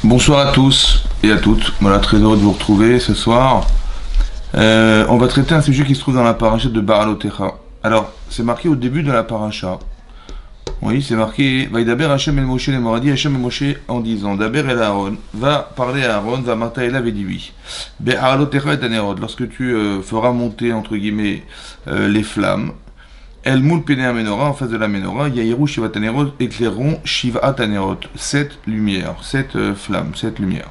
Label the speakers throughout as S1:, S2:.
S1: Bonsoir à tous et à toutes. Voilà, très heureux de vous retrouver ce soir. On va traiter un sujet qui se trouve dans la paracha de Baalotecha. Alors, c'est marqué au début de la paracha. Oui, c'est marqué Vaïdaber Hachem el Moshe, les Moradi Hachem el Moshe en disant Daber el Aaron, va parler à Aaron, va marta elav et dis-lui Baalotecha et Anerod, lorsque tu feras monter entre guillemets les flammes. El Moul Pene Menorah, en face de la Menorah, Yahiru Shivat Anerot, éclaireront Shivat Anerot, 7 lumières, 7 flammes, 7 lumières.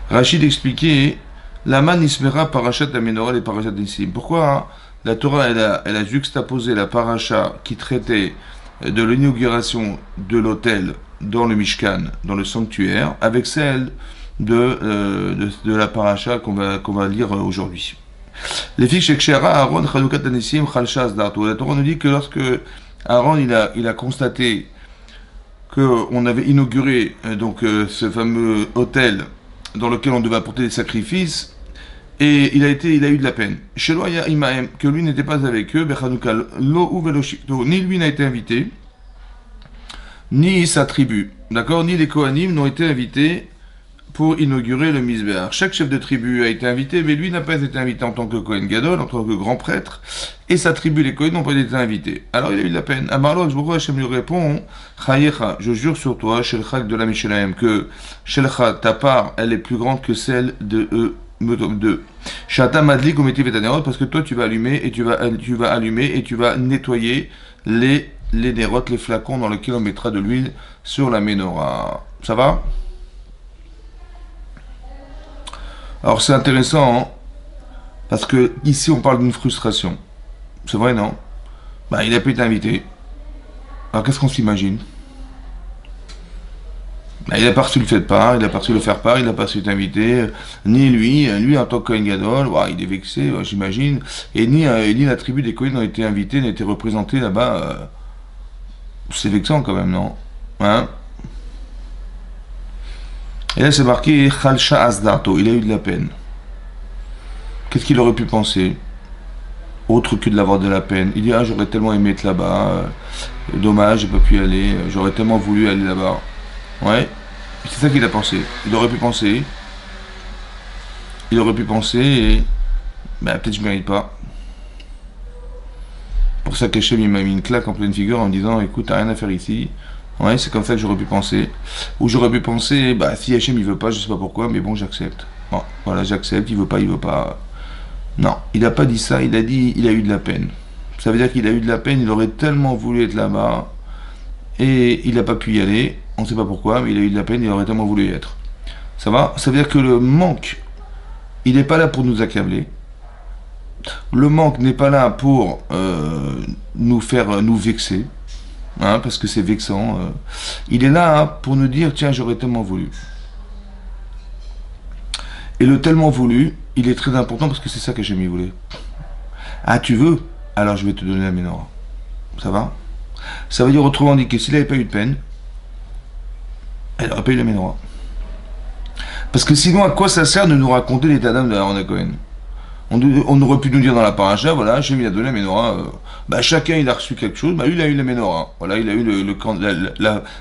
S1: Rachid expliquait Lama Nismera Parashat Menorah et Parashat Nissim. Pourquoi la Torah elle a juxtaposé la paracha qui traitait de l'inauguration de l'autel dans le Mishkan, dans le sanctuaire, avec celle de la paracha qu'on va lire aujourd'hui. Les filles chez Aaron, Chanukat Anissim, Chalshas Darto. La Torah nous dit que lorsque Aaron il a constaté qu'on avait inauguré ce fameux autel dans lequel on devait apporter des sacrifices, et il a eu de la peine. Sheloya Imaem, que lui n'était pas avec eux, Bechanuka Lo Uveloshikto, ni lui n'a été invité, ni sa tribu, d'accord, ni les Kohanim n'ont été invités pour inaugurer le Mizbeach. Chaque chef de tribu a été invité, mais lui n'a pas été invité en tant que Kohen Gadol, en tant que grand prêtre, et sa tribu, les Kohen, n'ont pas été invités. Alors il a eu de la peine. Amarlo, Hachem lui répond, Chayecha, je jure sur toi, Shelcha de la Mishelaim, que Shelcha, ta part, elle est plus grande que celle de eux. Shata Madlik, parce que toi tu vas allumer et tu vas nettoyer les nérotes, les flacons dans lesquels on mettra de l'huile sur la menorah. Ça va? Alors c'est intéressant, hein, parce que ici on parle d'une frustration. C'est vrai, non? Il a pas été invité. Alors qu'est-ce qu'on s'imagine? Il n'a pas reçu le fait de part, il n'a pas reçu le faire part, il n'a pas reçu t'inviter, ni lui en tant que Kohen Gadol, il est vexé, j'imagine, et ni la tribu des Kohen n'ont été invités, n'ont été représentés là-bas. C'est vexant quand même, non? Hein? Et là c'est marqué Chalsha Asdarto, il a eu de la peine. Qu'est-ce qu'il aurait pu penser? Autre que de l'avoir de la peine. Il dit j'aurais tellement aimé être là-bas, dommage, j'ai pas pu y aller, j'aurais tellement voulu aller là-bas. Ouais, c'est ça qu'il a pensé. Il aurait pu penser et peut-être je mérite pas. Pour ça qu'Hachem il m'a mis une claque en pleine figure en me disant écoute, t'as rien à faire ici. Ouais, c'est comme ça que j'aurais pu penser. Ou j'aurais pu penser, si Hachem il veut pas, je sais pas pourquoi, mais bon, j'accepte. Bon, voilà, j'accepte, il veut pas. Non, il a pas dit ça, il a dit, il a eu de la peine. Ça veut dire qu'il a eu de la peine, il aurait tellement voulu être là-bas, et il n'a pas pu y aller, on ne sait pas pourquoi, mais il a eu de la peine, il aurait tellement voulu y être. Ça va? Ça veut dire que le manque, il n'est pas là pour nous accabler. Le manque n'est pas là pour nous faire nous vexer. Parce que c'est vexant. Il est là pour nous dire tiens, j'aurais tellement voulu. Et le tellement voulu, il est très important parce que c'est ça que j'aime voulait. Ah, tu veux? Alors je vais te donner la menorah. Ça va? Ça veut dire autrement dit que s'il n'avait pas eu de peine, elle n'aurait pas eu la menorah. Parce que sinon, à quoi ça sert de nous raconter l'état d'âme de Aaron Cohen? On aurait pu nous dire dans la paracha, voilà, Hachem il a donné la menorah, chacun il a reçu quelque chose, lui il a eu la menorah, voilà, il a eu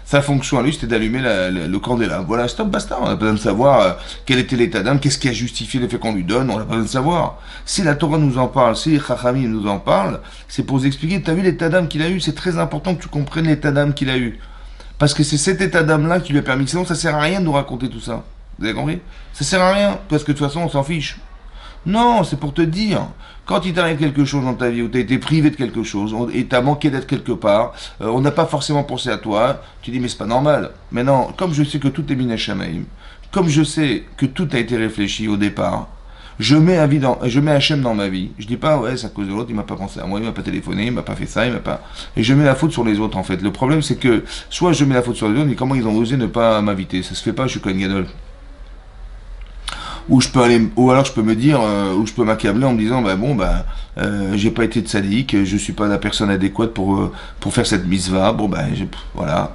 S1: sa fonction à lui c'était d'allumer le candélabre, voilà, stop, basta, on n'a pas besoin de savoir quel était l'état d'âme, qu'est-ce qui a justifié le fait qu'on lui donne, on n'a pas besoin de savoir. Si la Torah nous en parle, si les Chachamim nous en parlent, c'est pour vous expliquer, t'as vu l'état d'âme qu'il a eu, c'est très important que tu comprennes l'état d'âme qu'il a eu. Parce que c'est cet état d'âme-là qui lui a permis, sinon ça sert à rien de nous raconter tout ça. Vous avez compris? Ça sert à rien, parce que de toute façon on s'en fiche. Non, c'est pour te dire, quand il t'arrive quelque chose dans ta vie, où tu as été privé de quelque chose, et tu as manqué d'être quelque part, on n'a pas forcément pensé à toi, tu dis mais c'est pas normal. Mais non, comme je sais que tout est miné Shamaim, comme je sais que tout a été réfléchi au départ, je mets Hachem dans ma vie. Je dis pas ouais c'est à cause de l'autre, il m'a pas pensé à moi, il m'a pas téléphoné, il m'a pas fait ça, il m'a pas. Et je mets la faute sur les autres en fait. Le problème c'est que soit je mets la faute sur les autres, mais comment ils ont osé ne pas m'inviter? Ça se fait pas, je suis Kohen Gadol. Ou alors je peux me dire, ou je peux m'accabler en me disant, j'ai pas été tzaddik, je suis pas la personne adéquate pour faire cette mitzvah, voilà,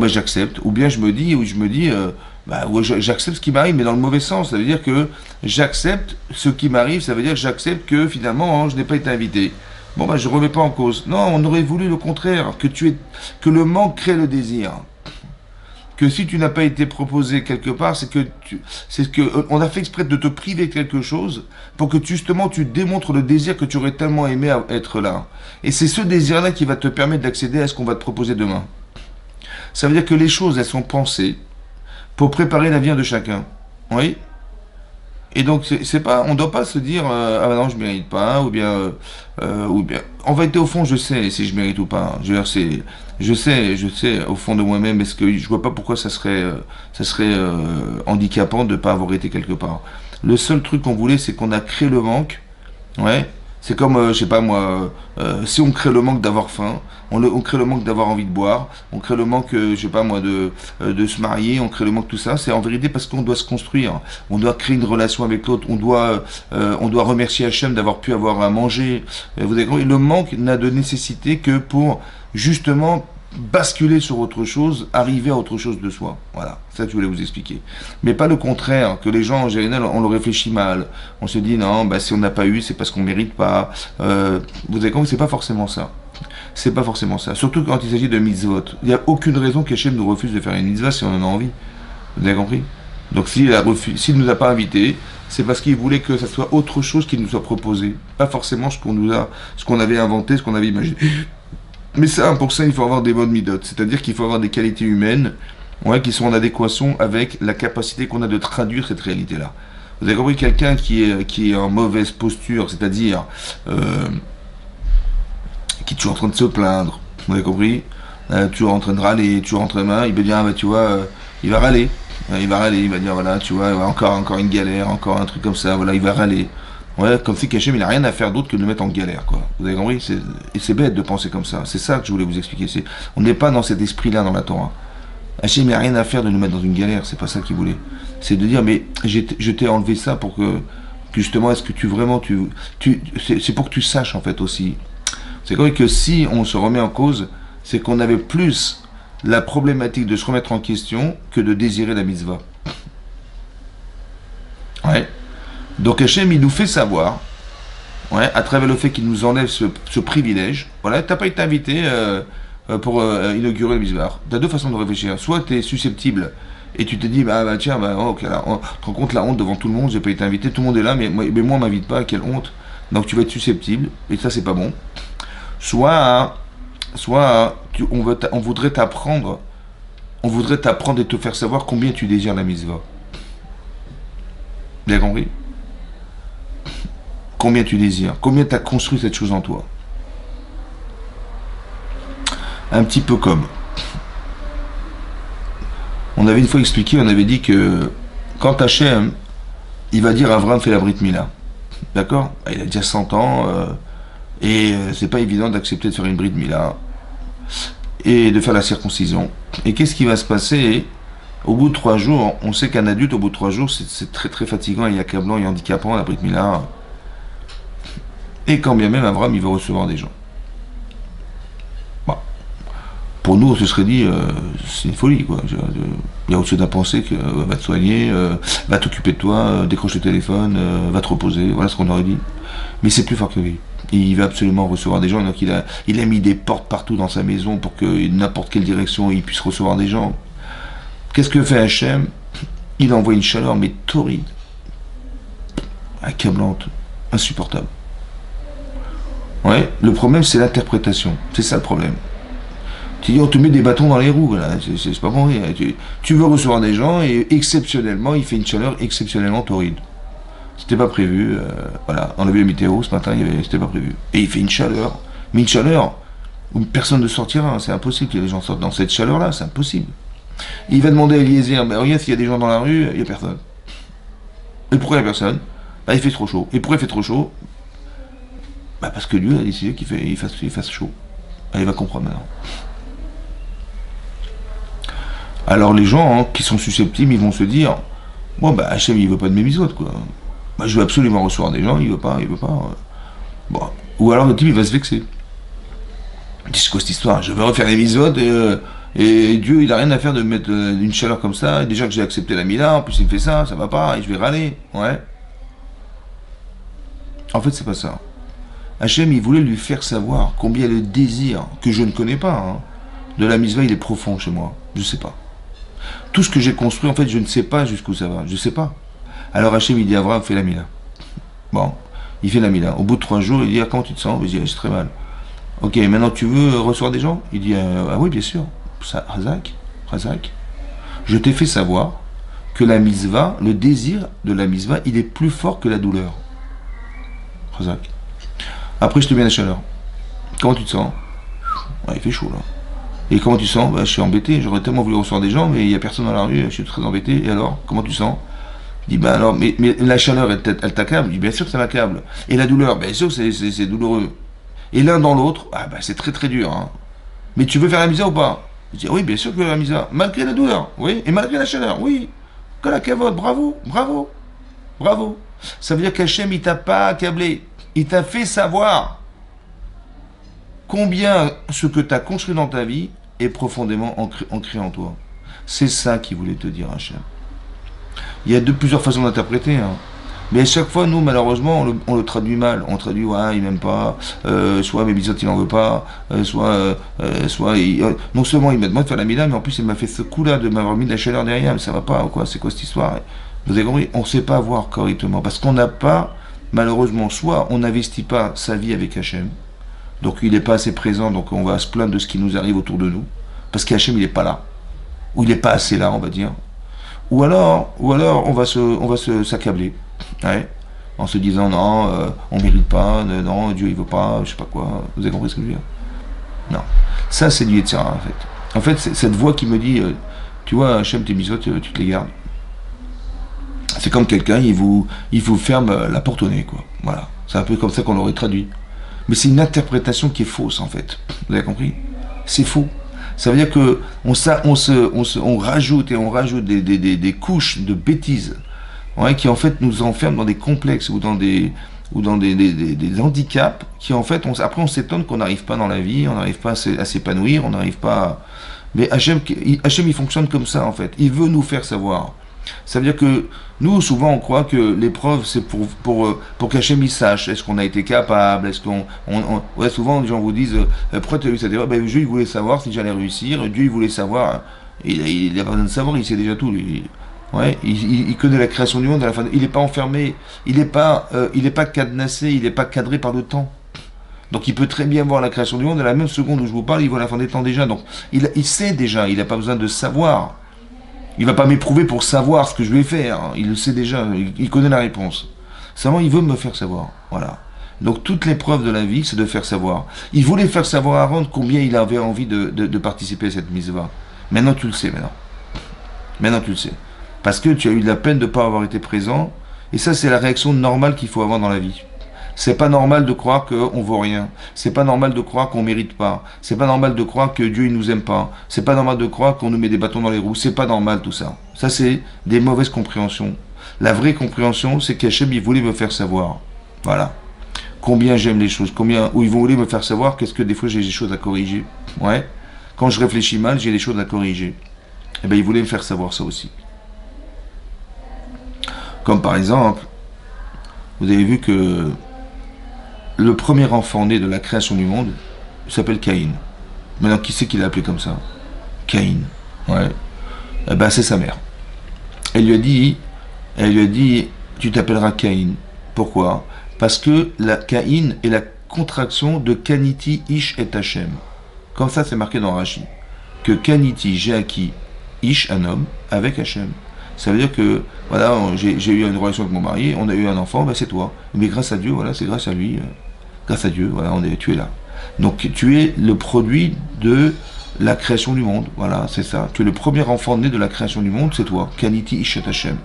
S1: j'accepte. Ou bien j'accepte ce qui m'arrive, mais dans le mauvais sens, ça veut dire que j'accepte ce qui m'arrive, ça veut dire que j'accepte que finalement, je n'ai pas été invité. Je remets pas en cause. Non, on aurait voulu le contraire, que le manque crée le désir. que si tu n'as pas été proposé quelque part, c'est que on a fait exprès de te priver de quelque chose pour que justement tu démontres le désir que tu aurais tellement aimé être là. Et c'est ce désir-là qui va te permettre d'accéder à ce qu'on va te proposer demain. Ça veut dire que les choses, elles sont pensées pour préparer l'avenir de chacun. Oui. Et donc c'est pas, on doit pas se dire ah bah non je mérite pas ou bien en vérité au fond je sais si je mérite ou pas. Je veux dire, je sais au fond de moi-même est-ce que je vois pas pourquoi ça serait handicapant de pas avoir été quelque part. Le seul truc qu'on voulait c'est qu'on a créé le manque. Ouais. C'est comme, je sais pas moi, si on crée le manque d'avoir faim, on crée le manque d'avoir envie de boire, on crée le manque, je sais pas moi, de se marier, on crée le manque de tout ça. C'est en vérité parce qu'on doit se construire, on doit créer une relation avec l'autre, on doit remercier Hachem d'avoir pu avoir à manger. Vous avez compris, le manque n'a de nécessité que pour justement basculer sur autre chose, arriver à autre chose de soi. Voilà, c'est ça que je voulais vous expliquer. Mais pas le contraire, que les gens en général, on le réfléchit mal. On se dit non, bah, si on n'a pas eu, c'est parce qu'on mérite pas. Vous avez compris, c'est pas forcément ça. C'est pas forcément ça. Surtout quand il s'agit de mitzvot. Il n'y a aucune raison qu'Hachem nous refuse de faire une mitzvah si on en a envie. Vous avez compris? Donc s'il ne nous a pas invités, c'est parce qu'il voulait que ça soit autre chose qui nous soit proposé. Pas forcément ce qu'on avait inventé, ce qu'on avait imaginé. Mais ça, pour ça, il faut avoir des bonnes midotes. C'est-à-dire qu'il faut avoir des qualités humaines qui sont en adéquation avec la capacité qu'on a de traduire cette réalité-là. Vous avez compris, quelqu'un qui est en mauvaise posture, c'est-à-dire qui est toujours en train de se plaindre, vous avez compris, toujours en train de râler, toujours en train de il va dire, ah, bah, tu vois, il va râler. Il va râler, il va dire, voilà, tu vois, encore une galère, encore un truc comme ça, voilà, il va râler. Ouais, comme si Hachem il n'a rien à faire d'autre que de nous mettre en galère, quoi. Vous avez compris? Et c'est bête de penser comme ça. C'est ça que je voulais vous expliquer. On n'est pas dans cet esprit-là dans la Torah. Hachem n'a rien à faire de nous mettre dans une galère. C'est pas ça qu'il voulait. C'est de dire, mais je t'ai enlevé ça pour que justement, est-ce que c'est pour que tu saches en fait aussi. C'est vrai que si on se remet en cause, c'est qu'on avait plus la problématique de se remettre en question que de désirer la mitzvah. Ouais. Donc Hachem, il nous fait savoir, à travers le fait qu'il nous enlève ce privilège, voilà, t'as pas été invité pour inaugurer le Mizbar. T'as deux façons de réfléchir. Soit tu es susceptible et tu te dis, bah tiens, ok, là, tu te rends compte la honte devant tout le monde, j'ai pas été invité, tout le monde est là, mais moi on m'invite pas, quelle honte. Donc tu vas être susceptible, et ça c'est pas bon. Soit on voudrait t'apprendre et te faire savoir combien tu désires la Mizvah. Bien compris? Combien tu désires, combien tu as construit cette chose en toi. Un petit peu comme. On avait une fois expliqué, on avait dit que quand Hachem, il va dire Avram fait la Brit Mila. D'accord? Il a déjà 100 ans et c'est pas évident d'accepter de faire une Brit Mila et de faire la circoncision. Et qu'est-ce qui va se passer? Au bout de 3 jours, on sait qu'un adulte, au bout de 3 jours, c'est très très fatigant et accablant et handicapant la Brit Mila. Et quand bien même Avram, il veut recevoir des gens. Bon. Pour nous, on se serait dit, c'est une folie, quoi. Il y a au-dessus d'un pensée que va te soigner, va t'occuper de toi, décroche le téléphone, va te reposer, voilà ce qu'on aurait dit. Mais c'est plus fort que lui. Il veut absolument recevoir des gens, donc il a mis des portes partout dans sa maison pour que n'importe quelle direction il puisse recevoir des gens. Qu'est-ce que fait Hachem? Il envoie une chaleur, mais torride, accablante, insupportable. Ouais, le problème c'est l'interprétation, c'est ça le problème. Tu dis on te met des bâtons dans les roues, là. C'est pas bon. Tu veux recevoir des gens et exceptionnellement il fait une chaleur exceptionnellement torride. C'était pas prévu, voilà, on a vu la météo ce matin, c'était pas prévu. Et il fait une chaleur, mais une chaleur où personne ne sortira, c'est impossible que les gens sortent dans cette chaleur-là, c'est impossible. Et il va demander à Eliezer, mais regarde s'il y a des gens dans la rue, il n'y a personne. Et pourquoi il n'y a personne? Bah il fait trop chaud. Et pourquoi il fait trop chaud? Bah parce que Dieu a décidé qu'il fasse chaud. Il va comprendre maintenant. Alors les gens qui sont susceptibles, ils vont se dire, bon bah Hachem il veut pas de mes misotes, quoi. Bah, je veux absolument recevoir des gens, il veut pas. Bon. Ou alors le type il va se vexer. C'est quoi cette histoire? Je veux refaire les misotes et Dieu il a rien à faire de me mettre une chaleur comme ça. Et déjà que j'ai accepté la Mila, en plus il me fait ça va pas, et je vais râler. Ouais. En fait c'est pas ça. Hachem il voulait lui faire savoir combien le désir, que je ne connais pas, de la mitzvah il est profond chez moi. Je sais pas. Tout ce que j'ai construit, en fait, je ne sais pas jusqu'où ça va. Je ne sais pas. Alors Hachem, il dit à Abraham, fais la mila. Bon, il fait la mila. Au bout de 3 jours, il dit, ah, comment tu te sens? Il dit, j'ai très mal. Ok, maintenant tu veux recevoir des gens? Il dit, ah oui, bien sûr. Ça, Razak, je t'ai fait savoir que la misva, le désir de la misva, il est plus fort que la douleur. Razak. Après, je te mets la chaleur. Comment tu te sens? Ouais, il fait chaud là. Et comment tu sens? Bah, je suis embêté, j'aurais tellement voulu recevoir des gens, mais il n'y a personne dans la rue, je suis très embêté. Et alors, comment tu sens? Il dit, bah alors, mais la chaleur, elle t'accable? Il dit, bien sûr que ça m'accable. Et la douleur, bien sûr que c'est douloureux. Et l'un dans l'autre, ah bah c'est très très dur. Hein. Mais tu veux faire la misa ou pas? Il dit, oui, bien sûr que la misa. Malgré la douleur, oui. Et malgré la chaleur, oui. Que la cavote, bravo, bravo, bravo. Ça veut dire qu'Hachem, il t'a pas accablé. Il t'a fait savoir combien ce que tu as construit dans ta vie est profondément ancré en toi. C'est ça qu'il voulait te dire, Hachem. Il y a plusieurs façons d'interpréter. Hein. Mais à chaque fois, nous, malheureusement, on le traduit mal. On traduit, ouais, il m'aime pas, soit mes bisotes, il en veut pas, soit non seulement il m'a demandé de faire la mila, mais en plus, il m'a fait ce coup-là de m'avoir mis de la chaleur derrière, mais ça va pas, quoi, c'est quoi cette histoire? Vous avez compris? On ne sait pas voir correctement, parce qu'on n'a pas, malheureusement, soit on n'investit pas sa vie avec Hachem, donc il n'est pas assez présent, donc on va se plaindre de ce qui nous arrive autour de nous, parce qu'Hachem, il n'est pas là, ou il n'est pas assez là, on va dire. Ou alors on va s'accabler, ouais, en se disant non, on mérite pas, non, Dieu il veut pas, je sais pas quoi. Vous avez compris ce que je veux dire? Non, ça c'est du Yetzirah en fait. En fait, c'est cette voix qui me dit, tu vois, Hachem, tes mitzvot, tu te les gardes. C'est comme quelqu'un, il vous ferme la porte au nez, quoi. Voilà, c'est un peu comme ça qu'on l'aurait traduit. Mais c'est une interprétation qui est fausse en fait. Vous avez compris? C'est faux. Ça veut dire que on rajoute et on rajoute des couches de bêtises, ouais, qui en fait nous enferment dans des complexes ou dans des handicaps qui en fait après on s'étonne qu'on n'arrive pas dans la vie, on n'arrive pas à s'épanouir, on n'arrive pas à... Mais Hachem il fonctionne comme ça en fait, il veut nous faire savoir. Ça veut dire que nous, souvent, on croit que l'épreuve, c'est pour qu'Hachem il sache. Est-ce qu'on a été capable? Est-ce qu'on... Ouais, souvent, les gens vous disent, pourquoi tu as eu cette épreuve? Ben, Dieu, il voulait savoir si j'allais réussir. Dieu, il voulait savoir. Il n'a pas besoin de savoir, il sait déjà tout. Lui. Ouais, il connaît la création du monde à la fin. Il n'est pas enfermé. Il n'est pas cadenassé. Il n'est pas cadré par le temps. Donc, il peut très bien voir la création du monde. À la même seconde où je vous parle, il voit la fin des temps déjà. Donc, il sait déjà. Il n'a pas besoin de savoir. Il va pas m'éprouver pour savoir ce que je vais faire. Il le sait déjà, il connaît la réponse. Seulement, il veut me faire savoir. Voilà. Donc, toute l'épreuve de la vie, c'est de faire savoir. Il voulait faire savoir à Aaron combien il avait envie de participer à cette mitzvah. Maintenant, tu le sais, maintenant. Maintenant, tu le sais. Parce que tu as eu de la peine de ne pas avoir été présent. Et ça, c'est la réaction normale qu'il faut avoir dans la vie. C'est pas normal de croire qu'on vaut rien. C'est pas normal de croire qu'on mérite pas. C'est pas normal de croire que Dieu il nous aime pas. C'est pas normal de croire qu'on nous met des bâtons dans les roues. C'est pas normal tout ça. Ça c'est des mauvaises compréhensions. La vraie compréhension, c'est qu'Hachem il voulait me faire savoir. Voilà. Combien j'aime les choses. Ou ils voulaient me faire savoir qu'est-ce que des fois j'ai des choses à corriger. Ouais. Quand je réfléchis mal, j'ai des choses à corriger. Et ben il voulait me faire savoir ça aussi. Comme par exemple, vous avez vu que le premier enfant né de la création du monde s'appelle Caïn. Maintenant, qui c'est qui l'a appelé comme ça? Caïn. Ouais. Eh ben, c'est sa mère. Elle lui a dit, tu t'appelleras Caïn. Pourquoi? Parce que la Caïn est la contraction de Kaniti Ish et Hachem. Comme ça, c'est marqué dans Rashi. Que Kaniti, j'ai acquis Ish, un homme, avec Hachem. Ça veut dire que, voilà, j'ai eu une relation avec mon mari, on a eu un enfant, ben c'est toi. Mais grâce à Dieu, voilà, c'est grâce à lui, grâce à Dieu, voilà, tu es là. Donc tu es le produit de la création du monde, voilà, c'est ça. Tu es le premier enfant né de la création du monde, c'est toi. Kaniti Ishet Hashem.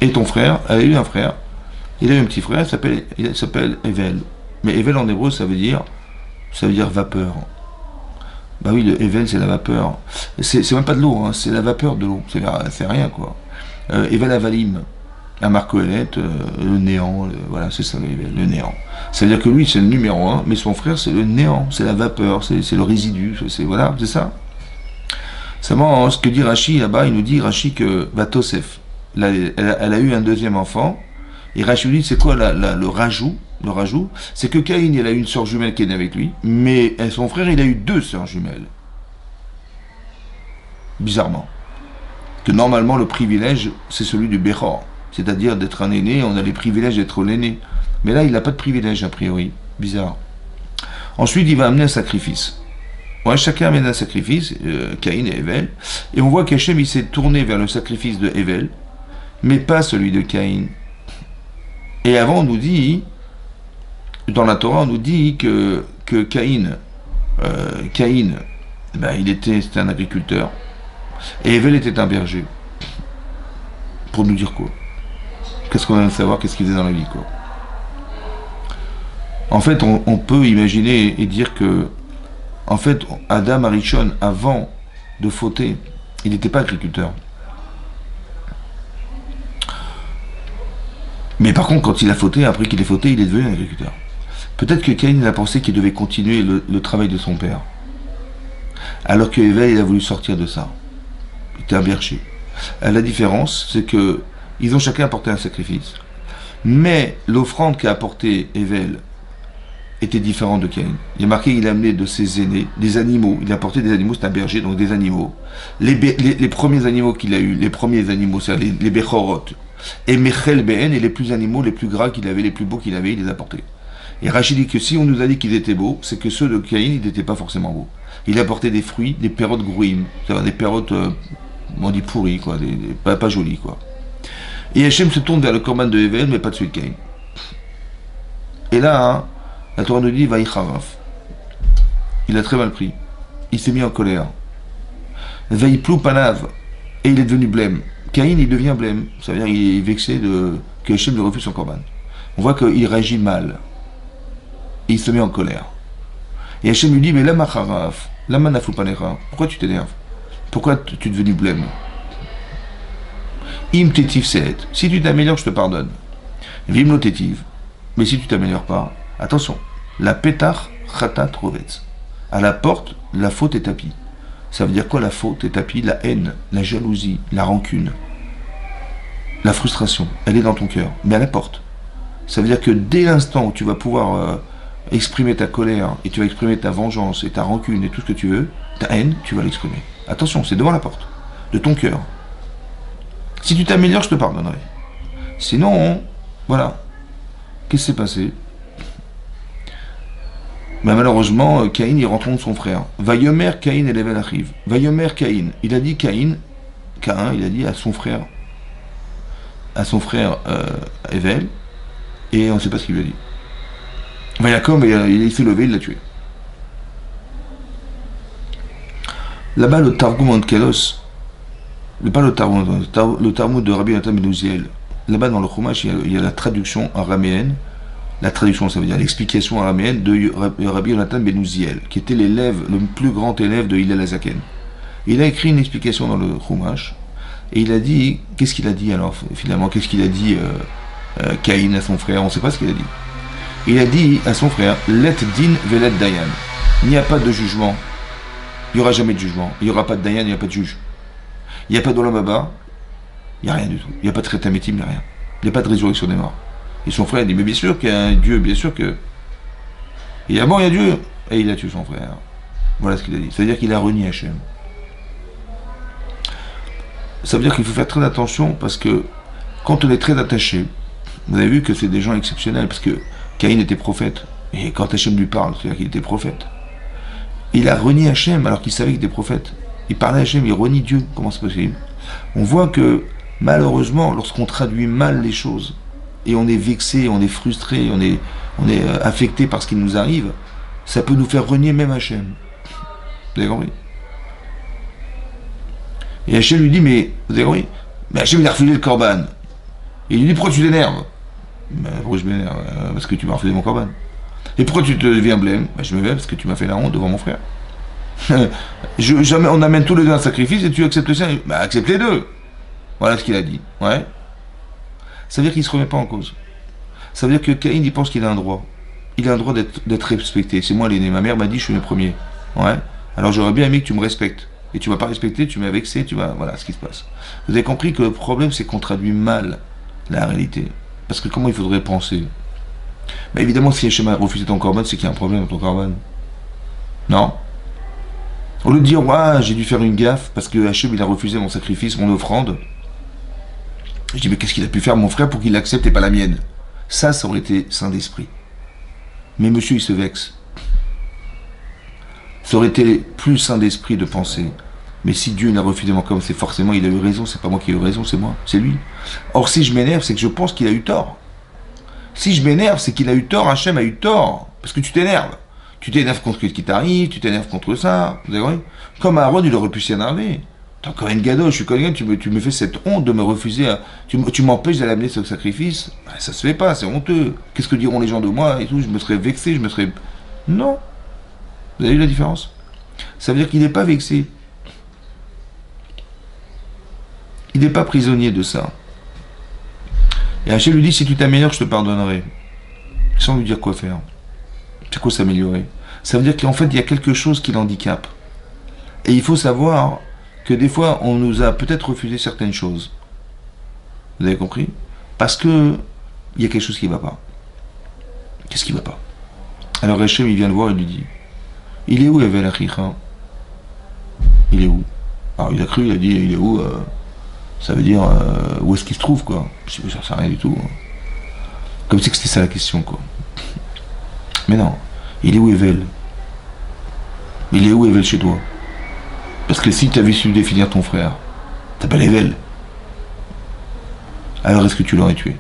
S1: Et ton frère, elle a eu un frère, il a eu un petit frère, il s'appelle Evel. Mais Evel en hébreu, ça veut dire vapeur. Bah oui, le Evel, c'est la vapeur. C'est même pas de l'eau, hein, c'est la vapeur de l'eau. C'est rien, quoi. Evel Avalim, à Marco Elette, le néant, voilà, c'est ça, le néant. Ça veut dire que lui, c'est le numéro 1, mais son frère, c'est le néant, c'est la vapeur, c'est le résidu, voilà, c'est ça. Seulement, ce que dit Rashi, là-bas, il nous dit, Rashi, que Vatosef, elle a eu un deuxième enfant, et Rashi dit, c'est quoi le rajout? Le rajout, c'est que Caïn, il a eu une sœur jumelle qui est née avec lui, mais son frère, il a eu 2 sœurs jumelles. bizarrement. Que normalement, le privilège, c'est celui du Bechor, c'est-à-dire d'être un aîné, on a les privilèges d'être l'aîné. Mais là, il n'a pas de privilège, a priori. Bizarre. Ensuite, il va amener un sacrifice. Ouais, chacun amène un sacrifice, Caïn et Hevel, et on voit qu'Hachem, il s'est tourné vers le sacrifice de Hevel, mais pas celui de Caïn. Et avant, on nous dit, dans la Torah, on nous dit que Caïn, c'était un agriculteur, et Hevel était un berger. Pour nous dire quoi? Qu'est-ce qu'on vient de savoir? Qu'est-ce qu'il faisait dans la vie, quoi? En fait, on peut imaginer et dire que, en fait, Adam Arishon, avant de fauter, il n'était pas agriculteur. Mais par contre, quand il a fauté, après qu'il ait fauté, il est devenu un agriculteur. Peut-être que Caïn a pensé qu'il devait continuer le travail de son père. Alors que Hevel, il a voulu sortir de ça. Il était un berger. La différence, c'est que ils ont chacun apporté un sacrifice. Mais l'offrande qu'a apporté Hevel était différente de Caïn. Il y a marqué qu'il a amené de ses aînés des animaux. Il a apporté des animaux, c'est un berger, donc des animaux. Les premiers animaux qu'il a eu, les premiers animaux, c'est les Bechorot. Et Mechel Ben, et les plus animaux, les plus gras qu'il avait, les plus beaux qu'il avait, il les a apportés. Et Rachid dit que si on nous a dit qu'ils étaient beaux, c'est que ceux de Caïn, ils n'étaient pas forcément beaux. Il a apporté des fruits, des pérotes grouim, c'est-à-dire des pérotes, on dit pourries, quoi, pas jolies, quoi. Et Hachem se tourne vers le corban de Hevel, mais pas de celui de Caïn. Et là, hein, la Torah nous dit, Vaïcharaf. Il a très mal pris. Il s'est mis en colère. Vaïplou panav. Et il est devenu blême. Caïn, il devient blême. Ça veut dire qu'il est vexé que Hachem lui refuse son corban. On voit qu'il réagit mal. Et il se met en colère. Et Hachem lui dit, mais lama charaf, lama nafou panera. Pourquoi tu t'énerves? Pourquoi tu es devenu blême? Im tétiv seet. Si tu t'améliores, je te pardonne. Vim lo tétiv. Mais si tu t'améliores pas, attention. La pétach chatat rovetz. À la porte, la faute est tapie. Ça veut dire quoi la faute est tapie? La haine, la jalousie, la rancune, la frustration. Elle est dans ton cœur, mais à la porte. Ça veut dire que dès l'instant où tu vas pouvoir exprimer ta colère, et tu vas exprimer ta vengeance, et ta rancune, et tout ce que tu veux, ta haine, tu vas l'exprimer. Attention, c'est devant la porte, de ton cœur. Si tu t'améliores, je te pardonnerai. Sinon, voilà. Qu'est-ce qui s'est passé? Mais malheureusement, Caïn, il rencontre son frère. Vayomer Caïn et Hevel arrive. Vayomer Caïn. Il a dit Caïn, il a dit à son frère Hevel, et on ne sait pas ce qu'il lui a dit. Vayakom, il s'est levé, il l'a tué. Là-bas, le Targum Onkelos, le Talmud de Rabbi Natan ben Uziel, là-bas dans le Chumash, il y a la traduction araméenne. La traduction, ça veut dire l'explication araméenne de Rabbi Natan ben Uziel, qui était l'élève, le plus grand élève de Hillel Hazaken. Il a écrit une explication dans le Chumash, et il a dit, qu'est-ce qu'il a dit alors finalement? Qu'est-ce qu'il a dit Caïn à son frère? On ne sait pas ce qu'il a dit. Il a dit à son frère, Let din velet dayan. Il n'y a pas de jugement. Il n'y aura jamais de jugement. Il n'y aura pas de dayan, il n'y a pas de juge. Il n'y a pas d'olam haba, il n'y a rien du tout. Il n'y a pas de tretamétim, il n'y a rien. Il n'y a pas de résurrection des morts. Et son frère dit, mais bien sûr qu'il y a un Dieu, bien sûr que... Il dit, ah bon, il y a Dieu. Et il a tué son frère. Voilà ce qu'il a dit. Ça veut dire qu'il a renié Hachem. Ça veut dire qu'il faut faire très attention parce que quand on est très attaché, vous avez vu que c'est des gens exceptionnels parce que Caïn était prophète. Et quand Hachem lui parle, c'est-à-dire qu'il était prophète. Il a renié Hachem alors qu'il savait qu'il était prophète. Il parlait à Hachem, il renie Dieu. Comment c'est possible? On voit que malheureusement, lorsqu'on traduit mal les choses, et on est vexé, on est frustré, on est affecté par ce qui nous arrive, ça peut nous faire renier même Hachem. Vous avez compris? Et Hachem lui dit, mais, vous avez compris? Mais Hachem, il a refusé le corban. Et il lui dit, pourquoi tu t'énerves? Ben, pourquoi je m'énerve? Parce que tu m'as refusé mon corban. Et pourquoi tu te deviens blême? Ben, je me vais parce que tu m'as fait la honte devant mon frère. On amène tous les deux un sacrifice et tu acceptes le sien. Ben, accepte les deux. Voilà ce qu'il a dit. Ouais. Ça veut dire qu'il ne se remet pas en cause. Ça veut dire que Caïn, il pense qu'il a un droit. Il a un droit d'être respecté. C'est moi l'aîné. Ma mère m'a dit, je suis le premier. Ouais. Alors j'aurais bien aimé que tu me respectes. Et tu ne m'as pas respecté, tu m'as vexé, voilà ce qui se passe. Vous avez compris que le problème, c'est qu'on traduit mal la réalité. Parce que comment il faudrait penser? Ben évidemment, si Hachem a refusé ton corban, c'est qu'il y a un problème dans ton corban. Non? Au lieu de dire, ouais, j'ai dû faire une gaffe parce que Hachem il a refusé mon sacrifice, mon offrande. Je dis, mais qu'est-ce qu'il a pu faire mon frère pour qu'il l'accepte et pas la mienne? Ça aurait été saint d'esprit. Mais monsieur, il se vexe. Ça aurait été plus saint d'esprit de penser. Mais si Dieu l'a refusé mon comme c'est forcément il a eu raison, c'est pas moi qui ai eu raison, c'est moi, c'est lui. Or si je m'énerve, c'est que je pense qu'il a eu tort. Si je m'énerve, c'est qu'il a eu tort, Hachem a eu tort. Parce que tu t'énerves. Tu t'énerves contre ce qui t'arrive, tu t'énerves contre ça. Vous avez compris? Comme Aaron, il aurait pu s'énerver. T'es encore une gado, je suis Kohen, tu me fais cette honte de me refuser, tu m'empêches d'aller amener ce sacrifice. Ça se fait pas, c'est honteux. Qu'est-ce que diront les gens de moi et tout? Je me serais vexé, je me serais... Non. Vous avez vu la différence? Ça veut dire qu'il n'est pas vexé. Il n'est pas prisonnier de ça. Et Hachem lui dit, si tu t'améliores, je te pardonnerai. Sans lui dire quoi faire. C'est quoi s'améliorer? Ça veut dire qu'en fait, il y a quelque chose qui l'handicape. Et il faut savoir que des fois, on nous a peut-être refusé certaines choses. Vous avez compris? Parce que il y a quelque chose qui ne va pas. Qu'est-ce qui ne va pas? Alors Hachem, il vient le voir et lui dit, il est où Evel Achicha? Il est où? Alors il a cru, il a dit, il est où? Ça veut dire, où est-ce qu'il se trouve, quoi? Je dis, ça sert à rien du tout. Comme si c'était ça la question, quoi. Mais non, il est où Evel? Il est où Evel chez toi? Parce que si tu avais su définir ton frère, t'appelles Evel. Alors est-ce que tu l'aurais tué?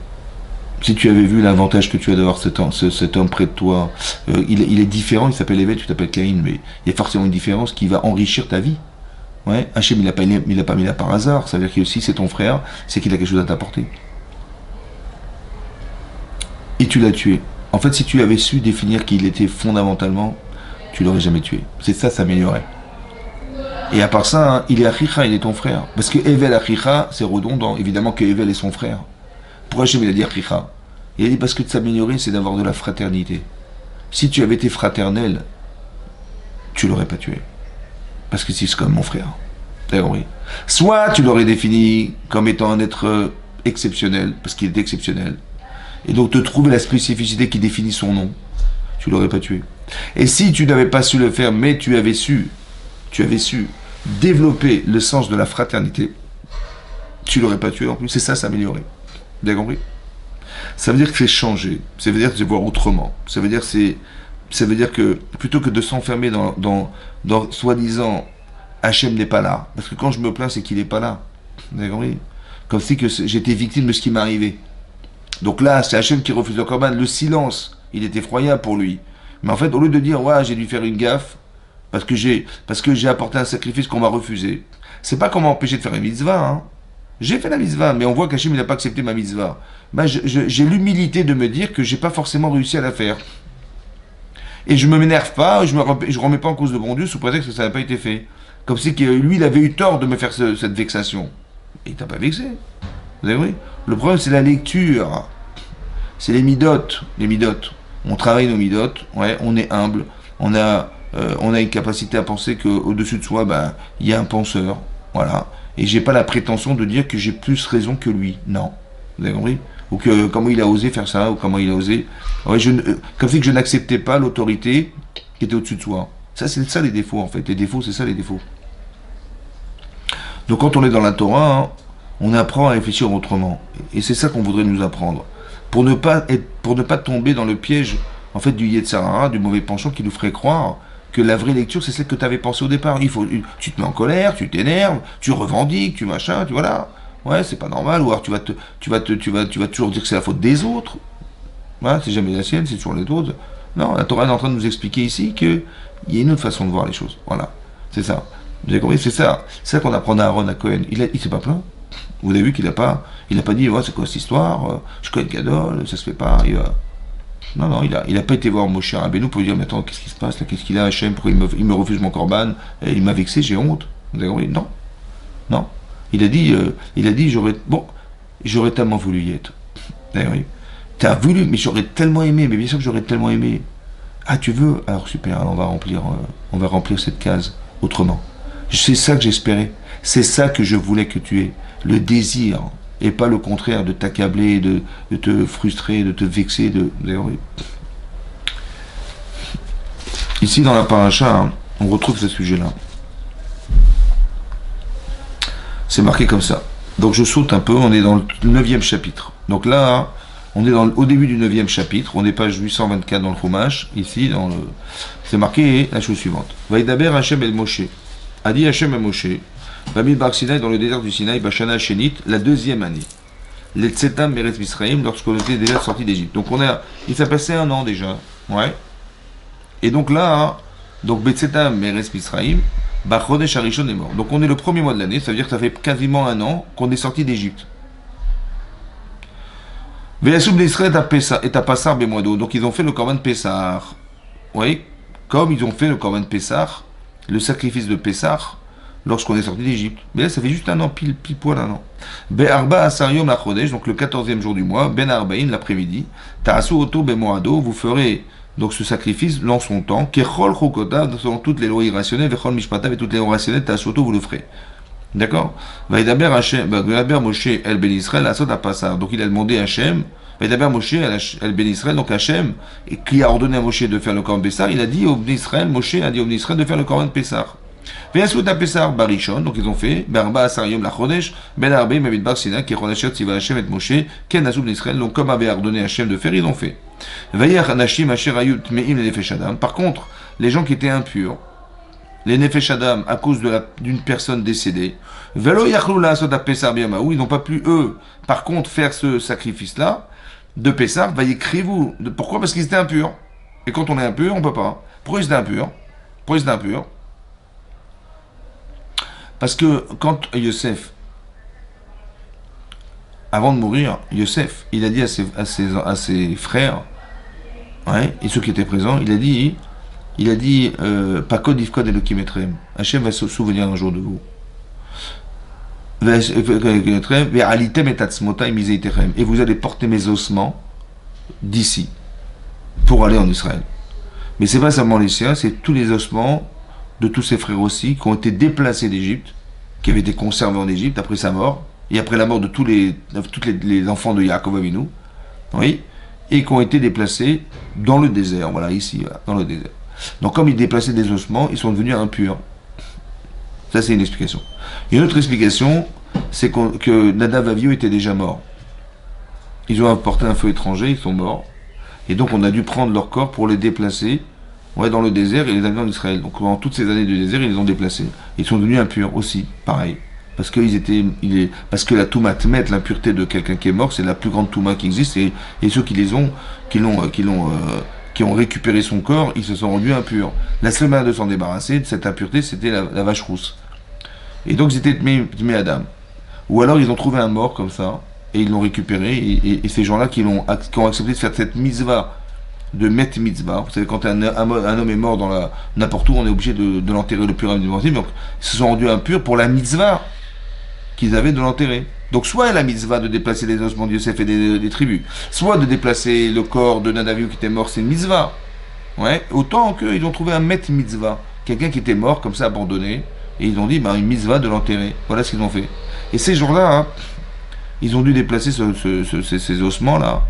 S1: Si tu avais vu l'avantage que tu as d'avoir cet homme près de toi, il est différent, il s'appelle Evel, tu t'appelles Caïn, mais il y a forcément une différence qui va enrichir ta vie. Ouais, Hachem, il l'a pas mis là par hasard, ça veut dire que si c'est ton frère, c'est qu'il a quelque chose à t'apporter. Et tu l'as tué. En fait, si tu avais su définir qui il était fondamentalement, tu l'aurais jamais tué. C'est ça, s'améliorer. Et à part ça, hein, il est Achicha, il est ton frère. Parce que Evel Achicha, c'est redondant. Évidemment que Evel est son frère. Pourquoi Hachem il a dit Achicha? Il a dit parce que de s'améliorer, c'est d'avoir de la fraternité. Si tu avais été fraternel, tu l'aurais pas tué. Parce que c'est comme mon frère. Oui. Soit tu l'aurais défini comme étant un être exceptionnel, parce qu'il est exceptionnel. Et donc te trouver la spécificité qui définit son nom, tu l'aurais pas tué. Et si tu n'avais pas su le faire, mais tu avais su développer le sens de la fraternité, tu l'aurais pas tué en plus. C'est ça, s'améliorer. Bien compris? Ça veut dire que c'est changer. Ça veut dire que c'est voir autrement. Ça veut dire que plutôt que de s'enfermer dans soi-disant Hachem n'est pas là. Parce que quand je me plains, c'est qu'il n'est pas là. Vous avez compris? Comme si que j'étais victime de ce qui m'arrivait. Donc là, c'est Hachem qui refuse le korban. Le silence, il est effroyable pour lui. Mais en fait, au lieu de dire, ouais, j'ai dû faire une gaffe, parce que j'ai apporté un sacrifice qu'on m'a refusé, c'est pas qu'on m'a empêché de faire une mitzvah, hein. J'ai fait la mitzvah, mais on voit qu'Hachem n'a pas accepté ma mitzvah. Ben, j'ai l'humilité de me dire que j'ai pas forcément réussi à la faire. Et je me m'énerve pas, je remets pas en cause le bon Dieu sous prétexte que ça n'a pas été fait. Comme si lui, il avait eu tort de me faire cette vexation. Et il t'a pas vexé. Vous avez vu? Le problème, c'est la lecture. C'est les midotes. Les midotes. On travaille nos midotes, ouais, on est humble, on a une capacité à penser qu'au-dessus de soi, ben, il y a un penseur. Voilà. Et j'ai pas la prétention de dire que j'ai plus raison que lui. Non. Vous avez compris? Ou que comment il a osé faire ça, ou comment il a osé. Ouais, comme si que je n'acceptais pas l'autorité qui était au-dessus de soi. Ça, c'est ça les défauts, en fait. Les défauts, c'est ça les défauts. Donc quand on est dans la Torah, hein, on apprend à réfléchir autrement. Et c'est ça qu'on voudrait nous apprendre. Pour ne pas tomber dans le piège, en fait, du Yetzer Hara, du mauvais penchant qui nous ferait croire que la vraie lecture, c'est celle que tu avais pensée au départ. Tu te mets en colère, tu t'énerves, tu revendiques, tu machin, tu voilà. Ouais, c'est pas normal. Ou alors tu vas toujours dire que c'est la faute des autres. Voilà, c'est jamais la sienne, c'est toujours les autres. Non, la Torah est en train de nous expliquer ici qu'il y a une autre façon de voir les choses. Voilà, c'est ça. Vous avez compris? C'est ça qu'on apprend à Aaron, à Cohen. Il s'est pas plaint. Vous avez vu qu'il n'a pas dit, ouais, c'est quoi cette histoire, je connais Gadol, ça se fait pas. Non, il a pas été voir Moshe Rabbeinu pour lui dire, mais attends, qu'est-ce qui se passe là, qu'est-ce qu'il a, Hachem, pourquoi il me refuse mon korban, il m'a vexé, j'ai honte. Vous avez compris? Non. Il a dit, j'aurais tellement voulu y être. Vous avez compris? T'as voulu, mais j'aurais tellement aimé, mais bien sûr que j'aurais tellement aimé. Ah, tu veux? Alors super, alors on va remplir cette case autrement. C'est ça que j'espérais. C'est ça que je voulais que tu aies. Le désir, et pas le contraire, de t'accabler, de te frustrer, de te vexer. Ici, dans la paracha, on retrouve ce sujet-là. C'est marqué comme ça. Donc je saute un peu, on est dans le 9e chapitre. Donc là, on est au début du 9e chapitre, on est page 824 dans le Chumash, ici, c'est marqué la chose suivante. Vaïdaber Hachem el Moshe. A dit Hachem el Moshe, Bamid Bar Sinaï, dans le désert du Sinaï, Bashana Shenit, la 2e année. Les Tsetam Meretz Misraïm, lorsqu'on était déjà sorti d'Égypte. Donc il s'est passé 1 an déjà. Ouais. Et donc là, donc Betsetam Meretz Misraïm, Bachodesh Harishon est mort. Donc on est le premier mois de l'année, ça veut dire que ça fait quasiment 1 an qu'on est sorti d'Égypte. Veyasoub d'Israël est à Passar Bemoado. Donc ils ont fait le Korban Pessar. Oui, comme ils ont fait le Korban Pessar, le sacrifice de Pessar, lorsqu'on est sorti d'Égypte. Mais là, ça fait juste 1 an, pile poil 1 an. Be'arba Asariom la Chodesh, donc le 14e jour du mois, Ben Arbaïn, l'après-midi, Ta'asu Oto Bemoado, vous ferez donc ce sacrifice dans son temps, Kechol Chokota, selon toutes les lois irrationnelles, Vechol Mishpatav et toutes les lois rationnelles, Ta'asu Oto, vous le ferez. D'accord? Vaïdaber Moshe El Ben Israël, Asot à Passar. Donc il a demandé à Hachem, Vaïdaber Moshe El Ben Israël, donc Hachem, qui a ordonné à Moshe de faire le Korban Pessar, il a dit au Ben Israël, Moshe a dit au Ben Israël de faire le Korban Pessar. Veyasut à Pessar Barishon, donc ils ont fait, Berba Asariom la Chodesh, Ben Arbaïm Abid Bar Sina, qui Chodeshet Siva Hachem et Moshe, Ken Asou Ben Israël, donc comme avait ordonné Hachem de faire, ils ont fait. Vayach Anashim Asher Ayut Meim le Nefesh Adam. Par contre, les gens qui étaient impurs, les Nefesh Adam, à cause d'une personne décédée, Velo Yachlou la Asot à Pessar Biamaou, ils n'ont pas pu, eux, par contre, faire ce sacrifice-là, de Pessar, Vaïkrivou. Pourquoi? Parce qu'ils étaient impurs. Et quand on est impur, on peut pas. Pourquoi ils étaient impurs? Pourquoi ils étaient impurs? Parce que quand Yosef, avant de mourir, Yosef, il a dit à ses frères, ouais, et ceux qui étaient présents, il a dit, Pakod Ifkod Elokim Etrem, Hachem va se souvenir un jour de vous. Et vous allez porter mes ossements d'ici, pour aller en Israël. Mais c'est pas seulement les siens, c'est tous les ossements de tous ses frères aussi, qui ont été déplacés d'Égypte, qui avaient été conservés en Égypte après sa mort, et après la mort de tous les enfants de Yaakov Avinu, oui, et qui ont été déplacés dans le désert, voilà, ici, voilà, dans le désert. Donc comme ils déplaçaient des ossements, ils sont devenus impurs. Ça, c'est une explication. Une autre explication, c'est que Nadav Avihu était déjà mort. Ils ont apporté un feu étranger, ils sont morts, et donc on a dû prendre leur corps pour les déplacer, ouais, dans le désert et les amener en Israël. Donc pendant toutes ces années de désert, ils les ont déplacés. Ils sont devenus impurs aussi, pareil. Parce que la Touma Tmet, l'impureté de quelqu'un qui est mort, c'est la plus grande Touma qui existe, et ceux qui ont récupéré son corps, ils se sont rendus impurs. La seule manière de s'en débarrasser de cette impureté, c'était la vache rousse. Et donc ils étaient Tmei Adam. Ou alors ils ont trouvé un mort comme ça, et ils l'ont récupéré, et ces gens-là qui ont accepté de faire cette mitzvah, de Met Mitzvah. Vous savez, quand un homme est mort n'importe où, on est obligé de l'enterrer le plus rapidement possible. Donc, ils se sont rendus impurs pour la mitzvah qu'ils avaient de l'enterrer. Donc, soit la mitzvah de déplacer les ossements de Yosef et des tribus, soit de déplacer le corps de Nadav qui était mort, c'est une mitzvah. Ouais, autant qu'ils ont trouvé un Met Mitzvah, quelqu'un qui était mort, comme ça, abandonné, et ils ont dit, une mitzvah de l'enterrer. Voilà ce qu'ils ont fait. Et ces jours-là, ils ont dû déplacer ces ossements-là,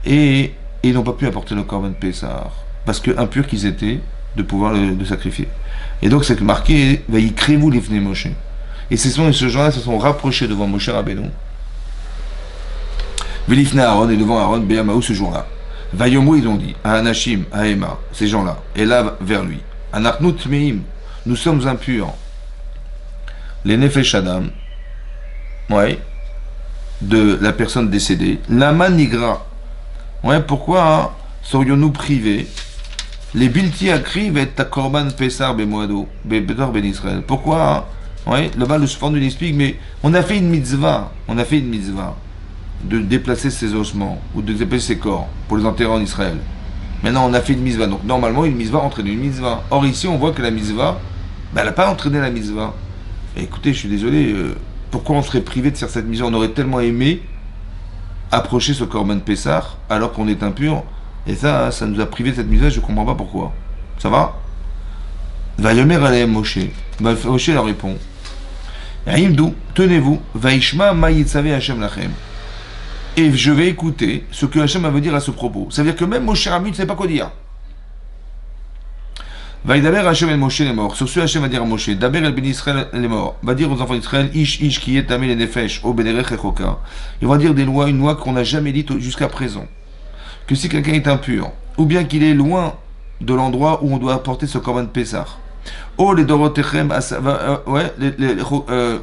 S1: et ils n'ont pas pu apporter le Korban Pessar, parce que impurs qu'ils étaient, de pouvoir le sacrifier. Et donc c'est marqué, Vaïkrivou l'ifne Moshe. Et ce gens-là se sont rapprochés devant Moshe Rabbeinu. V'lifne Aaron, et devant Aaron, Béamaou ce jour-là. Vayomu, ils ont dit, à Anashim, à Emma, ces gens-là, et là vers lui. Anachnu Tmeim, nous sommes impurs. Les Nefesh Adam, ouais, de la personne décédée. Lama Nigra. Ouais, pourquoi serions-nous privés? Les Bilti Akri va être ta Korban Pessar Bemoado, Bedor Ben Israël. Pourquoi? Ouais, là-bas le Sfordu explique, mais on a fait une mitzvah, de déplacer ses ossements, ou de déplacer ses corps, pour les enterrer en Israël. Maintenant, on a fait une mitzvah, donc normalement, une mitzvah entraîne une mitzvah. Or, ici, on voit que la mitzvah, elle n'a pas entraîné la mitzvah. Et écoutez, je suis désolé, pourquoi on serait privé de faire cette mitzvah? On aurait tellement aimé approcher ce Korban Pessar alors qu'on est impur, et ça nous a privé de cette mitzvah, je ne comprends pas pourquoi. Ça va? Vayomer Aleem Moshe. Moshe leur répond, Aïmdou, tenez-vous, Vaishma ma yitzave Hashem lachem. Et je vais écouter ce que Hashem va me dire à ce propos. Ça veut dire que même Moshe Rabbeinu ne sait pas quoi dire. Va y daber Hachem el Moshe les morts. Sur ce, Hachem va dire à Moshe, daber el ben Israël les morts. Va dire aux enfants d'Israël, ish qui est tamé les nefesh, o bederech echoka. Il va dire des lois, une loi qu'on n'a jamais dite jusqu'à présent. Que si quelqu'un est impur, ou bien qu'il est loin de l'endroit où on doit apporter ce korban de Pessah. O les dorotechem,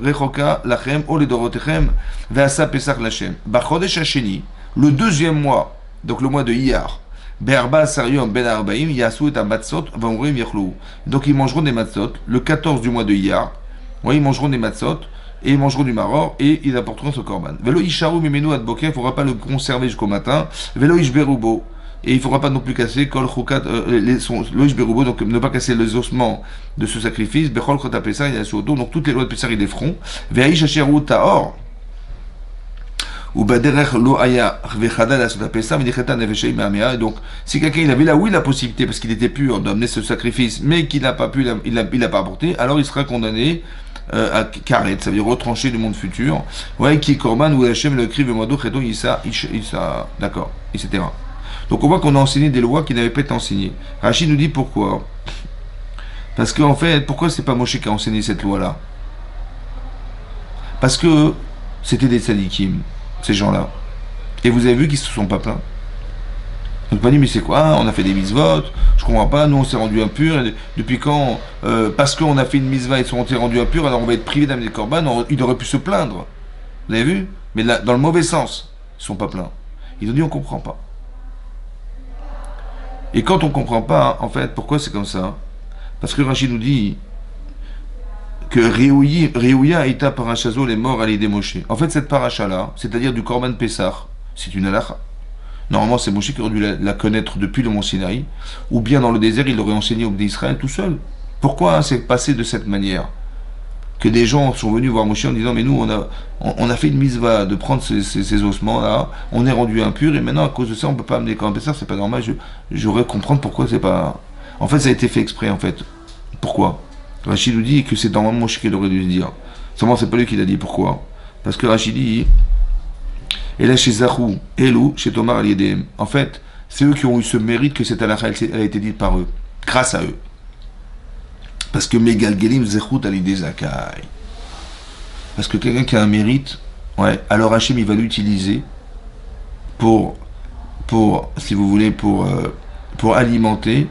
S1: rechoka lachem, o les dorotechem, veasa Pessah lachem. Bachodesh hasheni, le deuxième mois, donc le mois de Iyar. Berba Sarium Ben Arbaim, Yasu et Matzot, Vamrim Yerlou. Donc ils mangeront des matzot le 14 du mois de Iyar. Oui, ils mangeront des matzot et ils mangeront du maror et ils apporteront ce korban. Velo Isharu Mimenu Adboker, il ne faudra pas le conserver jusqu'au matin. Velo Ishberubo, et il ne faudra pas non plus casser Kol Chokat, le Ishberubo, donc ne pas casser les ossements de ce sacrifice. Bechol Chota Pessah, Yasu Oto, donc toutes les lois de Pessah ils les feront. Veaish Asheru Taor. Ou baderech lo aya vechada la sota pesa medicheta neveshei me'amea. Donc si quelqu'un il avait là oui la possibilité parce qu'il était pur d'amener ce sacrifice mais qu'il n'a pas pu il a pas apporté, alors il sera condamné à karet, ça veut dire retranché du monde futur. Ouais, qui korban ou Hachem le écrit vemado cheto isa d'accord, etc. Donc on voit qu'on a enseigné des lois qui n'avaient pas été enseignées. Rachid nous dit pourquoi. Parce qu'en fait, pourquoi c'est pas Moshe qui a enseigné cette loi là? Parce que c'était des tzadikim, ces gens-là. Et vous avez vu qu'ils se sont pas plaints. Donc pas dit mais c'est quoi? On a fait des mitzvot, je comprends pas, nous on s'est rendu impurs, depuis quand parce qu'on a fait une mitzvah ils sont rendus impurs, alors on va être privé d'amener le korban, il aurait pu se plaindre. Vous avez vu? Mais là, dans le mauvais sens, ils sont pas plaints. Ils ont dit on comprend pas. Et quand on comprend pas, en fait, pourquoi c'est comme ça? Parce que Rachid nous dit que Réouya Eita Parachazo les morts à l'idée Moshe. En fait, cette paracha-là, c'est-à-dire du Korban Pessah, c'est une halakha. Normalement, c'est Moshe qui aurait dû la connaître depuis le mont Sinaï, ou bien dans le désert, il l'aurait enseigné au peuple d'Israël tout seul. Pourquoi c'est passé de cette manière? Que des gens sont venus voir Moshe en disant mais nous, on a fait une mitzvah de prendre ces ossements-là, on est rendu impur, et maintenant, à cause de ça, on ne peut pas amener le Korban Pessah, c'est pas normal, j'aurais comprendre pourquoi c'est pas... En fait, ça a été fait exprès, en fait. Pourquoi? Rachid nous dit que c'est dans Moshe qu'il aurait dû le dire. Seulement, c'est pas lui qui l'a dit. Pourquoi? Parce que Rachid dit et là chez Zahou, Elou, chez Tomar Aliedem. En fait, c'est eux qui ont eu ce mérite que cette halakha elle a été dite par eux, grâce à eux. Parce que Megal Gelim Zechut Alidé Zakai. Parce que quelqu'un qui a un mérite, ouais, alors Hachem il va l'utiliser pour si vous voulez, pour alimenter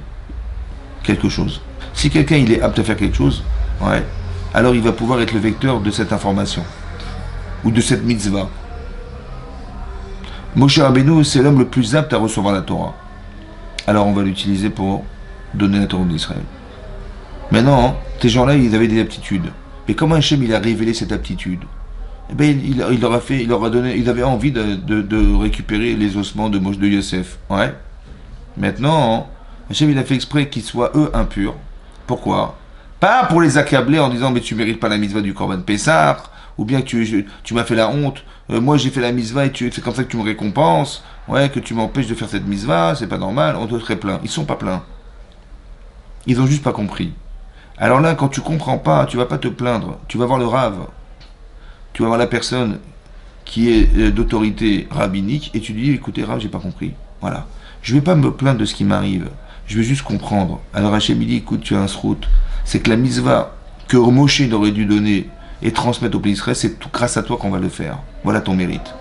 S1: quelque chose. Si quelqu'un il est apte à faire quelque chose, ouais, alors il va pouvoir être le vecteur de cette information ou de cette mitzvah. Moshe Rabbeinu, c'est l'homme le plus apte à recevoir la Torah. Alors on va l'utiliser pour donner la Torah d'Israël. Maintenant, ces gens-là, ils avaient des aptitudes. Mais comment Hachem il a révélé cette aptitude? Eh bien, il leur a donné, il avait envie de récupérer les ossements de Moshe de Yosef. Ouais. Maintenant, Hachem il a fait exprès qu'ils soient eux impurs. Pourquoi? Pas pour les accabler en disant mais tu mérites pas la mitzvah du Korban Pessah, ou bien que tu m'as fait la honte, moi j'ai fait la mitzvah et c'est comme ça que tu me récompenses, ouais, que tu m'empêches de faire cette mitzvah, c'est pas normal, on te serait plein. Ils sont pas pleins. Ils ont juste pas compris. Alors là, quand tu comprends pas, tu vas pas te plaindre, tu vas voir le Rav, tu vas voir la personne qui est d'autorité rabbinique et tu lui dis écoutez Rav, j'ai pas compris. Voilà. Je vais pas me plaindre de ce qui m'arrive. Je veux juste comprendre. Alors Hachem il dit, écoute, tu as un srout. C'est que la mitzvah que Moshe aurait dû donner et transmettre au pays d'Israël, c'est tout grâce à toi qu'on va le faire. Voilà ton mérite.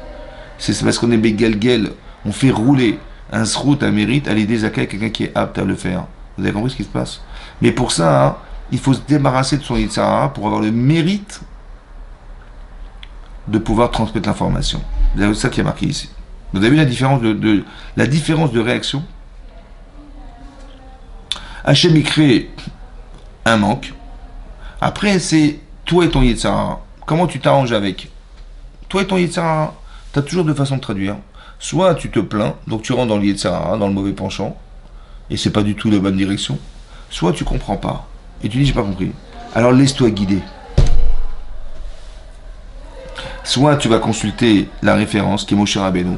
S1: C'est parce qu'on est Begalgel, on fait rouler un srout, un mérite, à l'idée Zakai, quelqu'un qui est apte à le faire. Vous avez compris ce qui se passe? Mais pour ça, hein, il faut se débarrasser de son Yitzhara pour avoir le mérite de pouvoir transmettre l'information. C'est ça qui est marqué ici. Vous avez vu la différence la différence de réaction? Hachem y crée un manque. Après, c'est toi et ton Yetzirah. Comment tu t'arranges avec? Toi et ton Yetzirah, tu as toujours deux façons de traduire. Soit tu te plains, donc tu rentres dans le Yetzirah, dans le mauvais penchant, et c'est pas du tout la bonne direction. Soit tu comprends pas, et tu dis j'ai pas compris. Alors laisse-toi guider. Soit tu vas consulter la référence qui est Moshe Rabbeinu.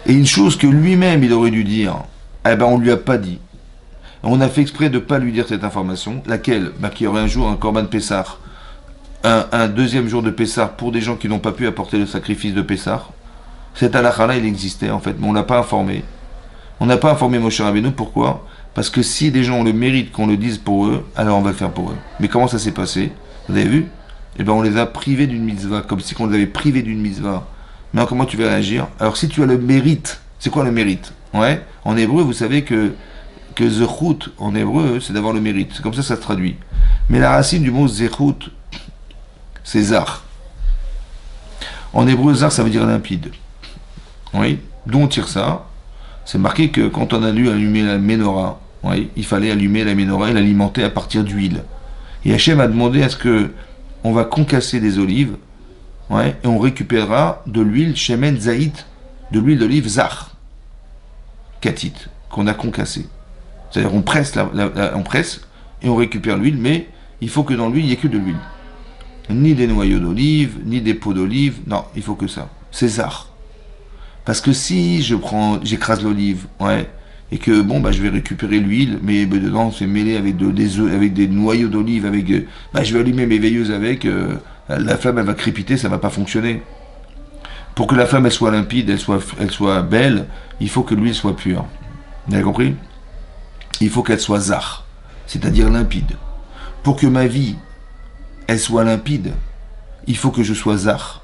S1: Et une chose que lui-même il aurait dû dire, eh ben on lui a pas dit. On a fait exprès de ne pas lui dire cette information, laquelle, qu'il y aurait un jour un Korban Pessah, un deuxième jour de Pessah pour des gens qui n'ont pas pu apporter le sacrifice de Pessah. Cet halakha-là, il existait en fait, mais on ne l'a pas informé. On n'a pas informé Moshe Rabbeinu, pourquoi? Parce que si des gens ont le mérite qu'on le dise pour eux, alors on va le faire pour eux. Mais comment ça s'est passé? Vous avez vu? Eh bien, on les a privés d'une mitzvah, comme si on les avait privés d'une mitzvah. Mais comment tu vas réagir? Alors, si tu as le mérite, c'est quoi le mérite? Ouais. En hébreu, vous savez que zechut, en hébreu, c'est d'avoir le mérite. C'est comme ça que ça se traduit. Mais la racine du mot zechut, c'est zar. En hébreu, zar, ça veut dire limpide. Oui. D'où on tire ça? C'est marqué que quand on a dû allumer la menorah, oui, il fallait allumer la menorah et l'alimenter à partir d'huile. Et Hachem a demandé à ce que on va concasser des olives, ouais, et on récupérera de l'huile shemen zaït, de l'huile d'olive zar, katit, qu'on a concassé. C'est-à-dire on presse, on presse et on récupère l'huile, mais il faut que dans l'huile, il n'y ait que de l'huile. Ni des noyaux d'olive, ni des peaux d'olive, non, il faut que ça. C'est zar. Parce que si j'écrase l'olive, ouais, et que bon bah je vais récupérer l'huile, mais dedans c'est mêlé avec des œufs, avec des noyaux d'olive, avec je vais allumer mes veilleuses avec, la flamme elle va crépiter, ça va pas fonctionner. Pour que la flamme elle soit limpide, elle soit belle, il faut que l'huile soit pure. Vous avez compris? Il faut qu'elle soit zar, c'est-à-dire limpide. Pour que ma vie elle soit limpide, il faut que je sois zar.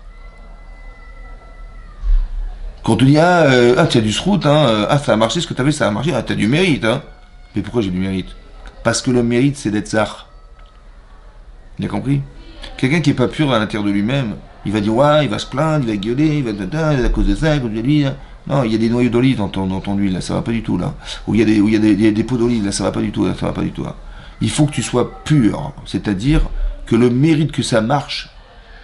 S1: Quand on te dit, tu as du srout, ça a marché, ce que tu as fait, ça a marché, tu as du mérite, hein. Mais pourquoi j'ai du mérite? Parce que le mérite, c'est d'être zar. Vous avez compris? Quelqu'un qui n'est pas pur à l'intérieur de lui-même, il va dire, ouais, il va se plaindre, il va gueuler, il va à cause de ça, à cause de lui. Non, il y a des noyaux d'olive dans ton huile, là, ça va pas du tout, là. Ou il y a des peaux d'olive, là, ça va pas du tout, là, ça va pas du tout, là. Il faut que tu sois pur, c'est-à-dire que le mérite que ça marche,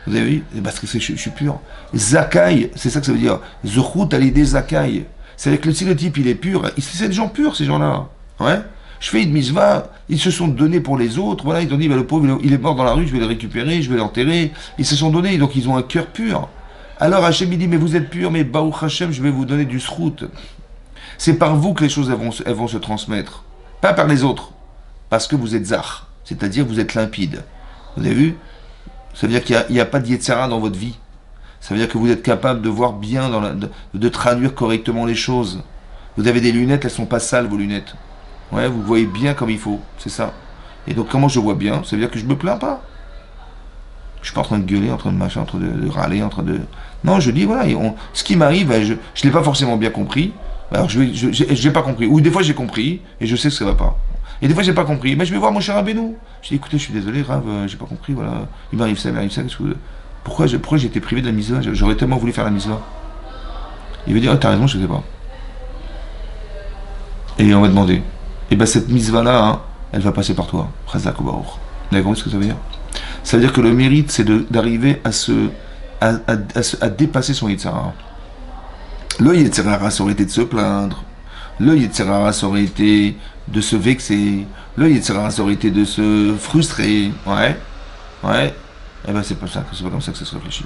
S1: vous avez vu? Parce que je suis pur. Zakai, c'est ça que ça veut dire. Zechut à l'idée Zakai. C'est-à-dire que si le type il est pur, c'est des gens purs ces gens-là. Ouais. Je fais une mitzvah, ils se sont donnés pour les autres, voilà, ils ont dit, le pauvre il est mort dans la rue, je vais le récupérer, je vais l'enterrer. Ils se sont donnés, donc ils ont un cœur pur. Alors Hachem il dit, mais vous êtes pur, mais Baruch Hachem, je vais vous donner du srout. C'est par vous que les choses elles vont se transmettre. Pas par les autres. Parce que vous êtes zar. C'est-à-dire vous êtes limpide. Vous avez vu? Ça veut dire qu'il n'y a pas de Yetzara dans votre vie. Ça veut dire que vous êtes capable de voir bien, de traduire correctement les choses. Vous avez des lunettes, elles ne sont pas sales, vos lunettes. Ouais, vous voyez bien comme il faut, c'est ça. Et donc, comment je vois bien? Ça veut dire que je ne me plains pas. Je ne suis pas en train de gueuler, en train de machin, en train de râler, en train de... Non, je dis, voilà, ce qui m'arrive, je ne l'ai pas forcément bien compris. Alors, je n'ai pas compris. Ou des fois, j'ai compris, et je sais que ça ne va pas. Et des fois, j'ai pas compris. Mais je vais voir mon cher Rabbeinu. Je dis, écoutez, je suis désolé, Rav, j'ai pas compris, voilà. Il m'arrive ça. Pourquoi j'ai été privé de la mitzvah? J'aurais tellement voulu faire la mitzvah. Il va dire, t'as raison, je sais pas. Et on va demander. Et ben cette mitzvah-là, elle va passer par toi. Chazak ou Baruch. Vous avez compris ce que ça veut dire? Ça veut dire que le mérite, c'est d'arriver à dépasser son Yitzhara. Le Yitzhara, ça aurait été de se plaindre. Le Yitzhara, ça aurait été de se vexer. Le Yitzhara, ça aurait été de se frustrer. Ouais. Eh ben c'est pas comme ça que ça se réfléchit.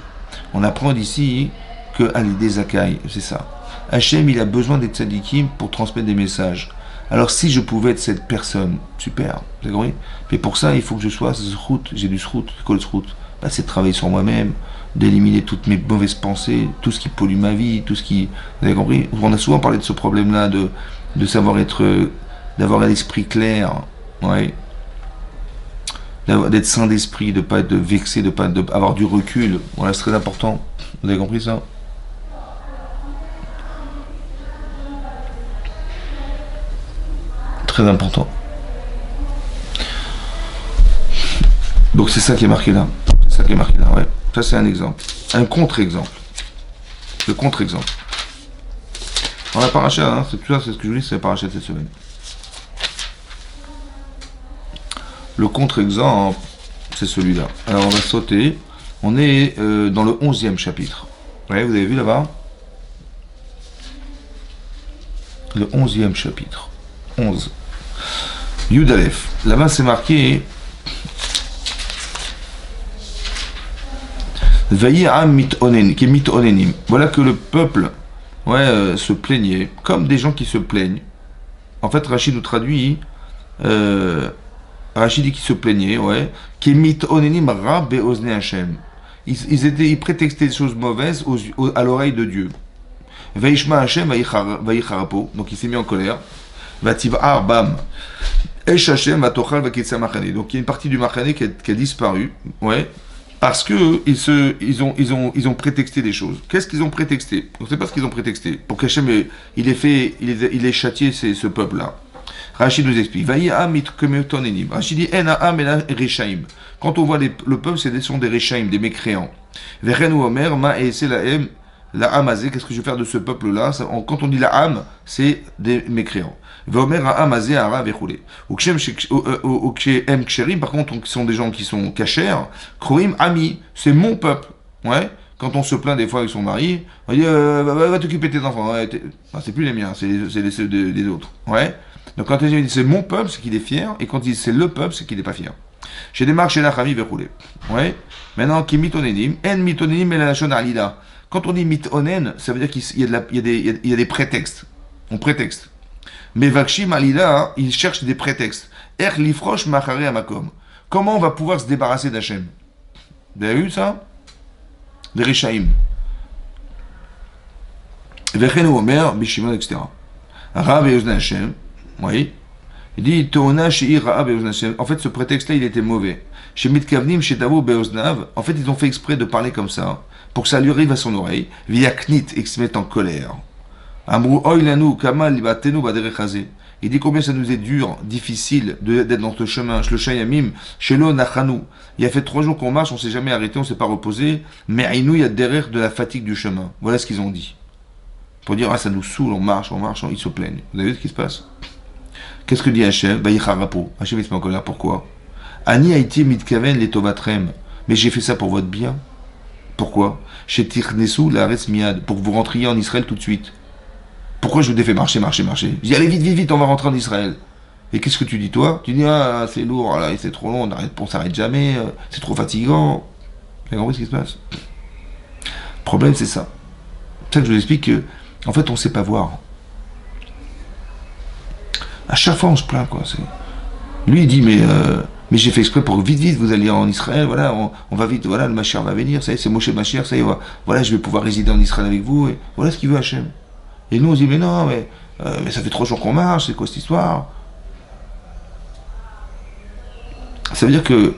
S1: On apprend d'ici que à l'idée Zakai, c'est ça. Hachem, il a besoin des tzadikim pour transmettre des messages. Alors si je pouvais être cette personne, super, vous avez compris? Mais pour ça, il faut que je sois zrout, j'ai du zrout, quoi le zrout? C'est de travailler sur moi-même, d'éliminer toutes mes mauvaises pensées, tout ce qui pollue ma vie, tout ce qui... Vous avez compris? On a souvent parlé de ce problème-là, de savoir d'avoir l'esprit clair, ouais. D'être sain d'esprit, de ne pas être vexé, avoir du recul. Voilà, c'est très important. Vous avez compris ça? Très important. Donc c'est ça qui est marqué là. Ouais. Ça c'est un exemple. Un contre-exemple. Le contre-exemple. Dans la paracha, c'est tout ça, c'est ce que je vous dis, c'est la paracha de cette semaine. Le contre-exemple, c'est celui-là. Alors on va sauter. On est dans le 11e chapitre. Ouais, vous avez vu là-bas? Le 11e chapitre. 11. Yudalef. Là-bas c'est marqué Vayir'am mitonenim. Voilà que le peuple se plaignait, comme des gens qui se plaignent. En fait, Rachid nous traduit Rachid dit qu'ils se plaignaient, ils prétextaient des choses mauvaises à l'oreille de Dieu. Veishma Hashem vayicharapo, donc il s'est mis en colère. Vativ'ar, bam. Esh Hashem vatochal vakitsa machane. Donc il y a une partie du machane qui a disparu, ouais, parce que ils ont prétexté des choses. Qu'est-ce qu'ils ont prétexté? On ne sait pas ce qu'ils ont prétexté. Pour qu'Hachem il ait châtié ce peuple-là. Rachid nous explique. Rachid dit quand on voit le peuple, ce sont des Rechaim, des mécréants. Omer, ma la Hamazé, qu'est-ce que je vais faire de ce peuple-là? Quand on dit la Ham, c'est des mécréants. Veomer Hamazé ara vechoulé. Ou kshem ksherim, par contre, ce sont des gens qui sont cachers. Kroim ami, c'est mon peuple. Ouais. Quand on se plaint des fois avec son mari, on dit va t'occuper de tes enfants. Ouais, c'est plus les miens, c'est ceux des autres. Ouais. Donc quand il dit c'est mon peuple, c'est qu'il est fier, et quand il dit c'est le peuple, c'est qu'il n'est pas fier. Chez des marques, chez la Chami vechoulé. Ouais. Maintenant, qui mitonenim, en mitonenim et la shon alida. Quand on dit mitonen, ça veut dire qu'il y a des prétextes. On prétexte. Mais Vakshim Alida, il cherche des prétextes. Er lifrosh machare amakom. Comment on va pouvoir se débarrasser d'Hachem? Vous avez vu ça? Des Rishaim. Vechenu Omer, Bishimon, etc. Rav et Ozna Hashem. Oui. Il dit Toona Sheir Rav et Ozna Hashem. En fait, ce prétexte-là, il était mauvais. Chez Mitkavnim, chez Tavo, Beoznav. En fait, ils ont fait exprès de parler comme ça, pour que ça lui arrive à son oreille. Via Knit, et qu'il se mette en colère. Amrou oilanu kamal libatenu baderechazé. Il dit combien ça nous est dur, difficile d'être dans ce chemin. Le shayamim, shelo nachanu. Il a fait 3 jours qu'on marche, on s'est jamais arrêté, on s'est pas reposé. Mais aïnou, il y a derrière de la fatigue du chemin. Voilà ce qu'ils ont dit. Pour dire, ah, ça nous saoule, on marche, ils se plaignent. Vous avez vu ce qui se passe? Qu'est-ce que dit Hachem? Bayicharapo. Hachem, il se met en colère. Pourquoi? Ani haïti mitkaven les tovatrem. Mais j'ai fait ça pour votre bien. Pourquoi? Chez Tirnesu, la miad. Pour que vous rentriez en Israël tout de suite. Pourquoi je vous ai fait marcher? Je dis, allez vite, on va rentrer en Israël. Et qu'est-ce que tu dis, toi? Tu dis, ah, c'est lourd, là, c'est trop long, on s'arrête jamais, c'est trop fatigant. Vous avez compris ce qui se passe? Le problème, c'est ça. C'est ça que je vous explique que, en fait, on ne sait pas voir. À chaque fois, on se plaint, quoi. Lui, il dit, mais j'ai fait exprès pour vite, vous allez en Israël, voilà, on va vite, voilà, le Mashiach va venir, ça y est, c'est Moshe Mashiach, ça y est, voilà, je vais pouvoir résider en Israël avec vous, et voilà ce qu'il veut Hachem. Et nous, on se dit, mais non, mais ça fait 3 jours qu'on marche, c'est quoi cette histoire? Ça veut dire que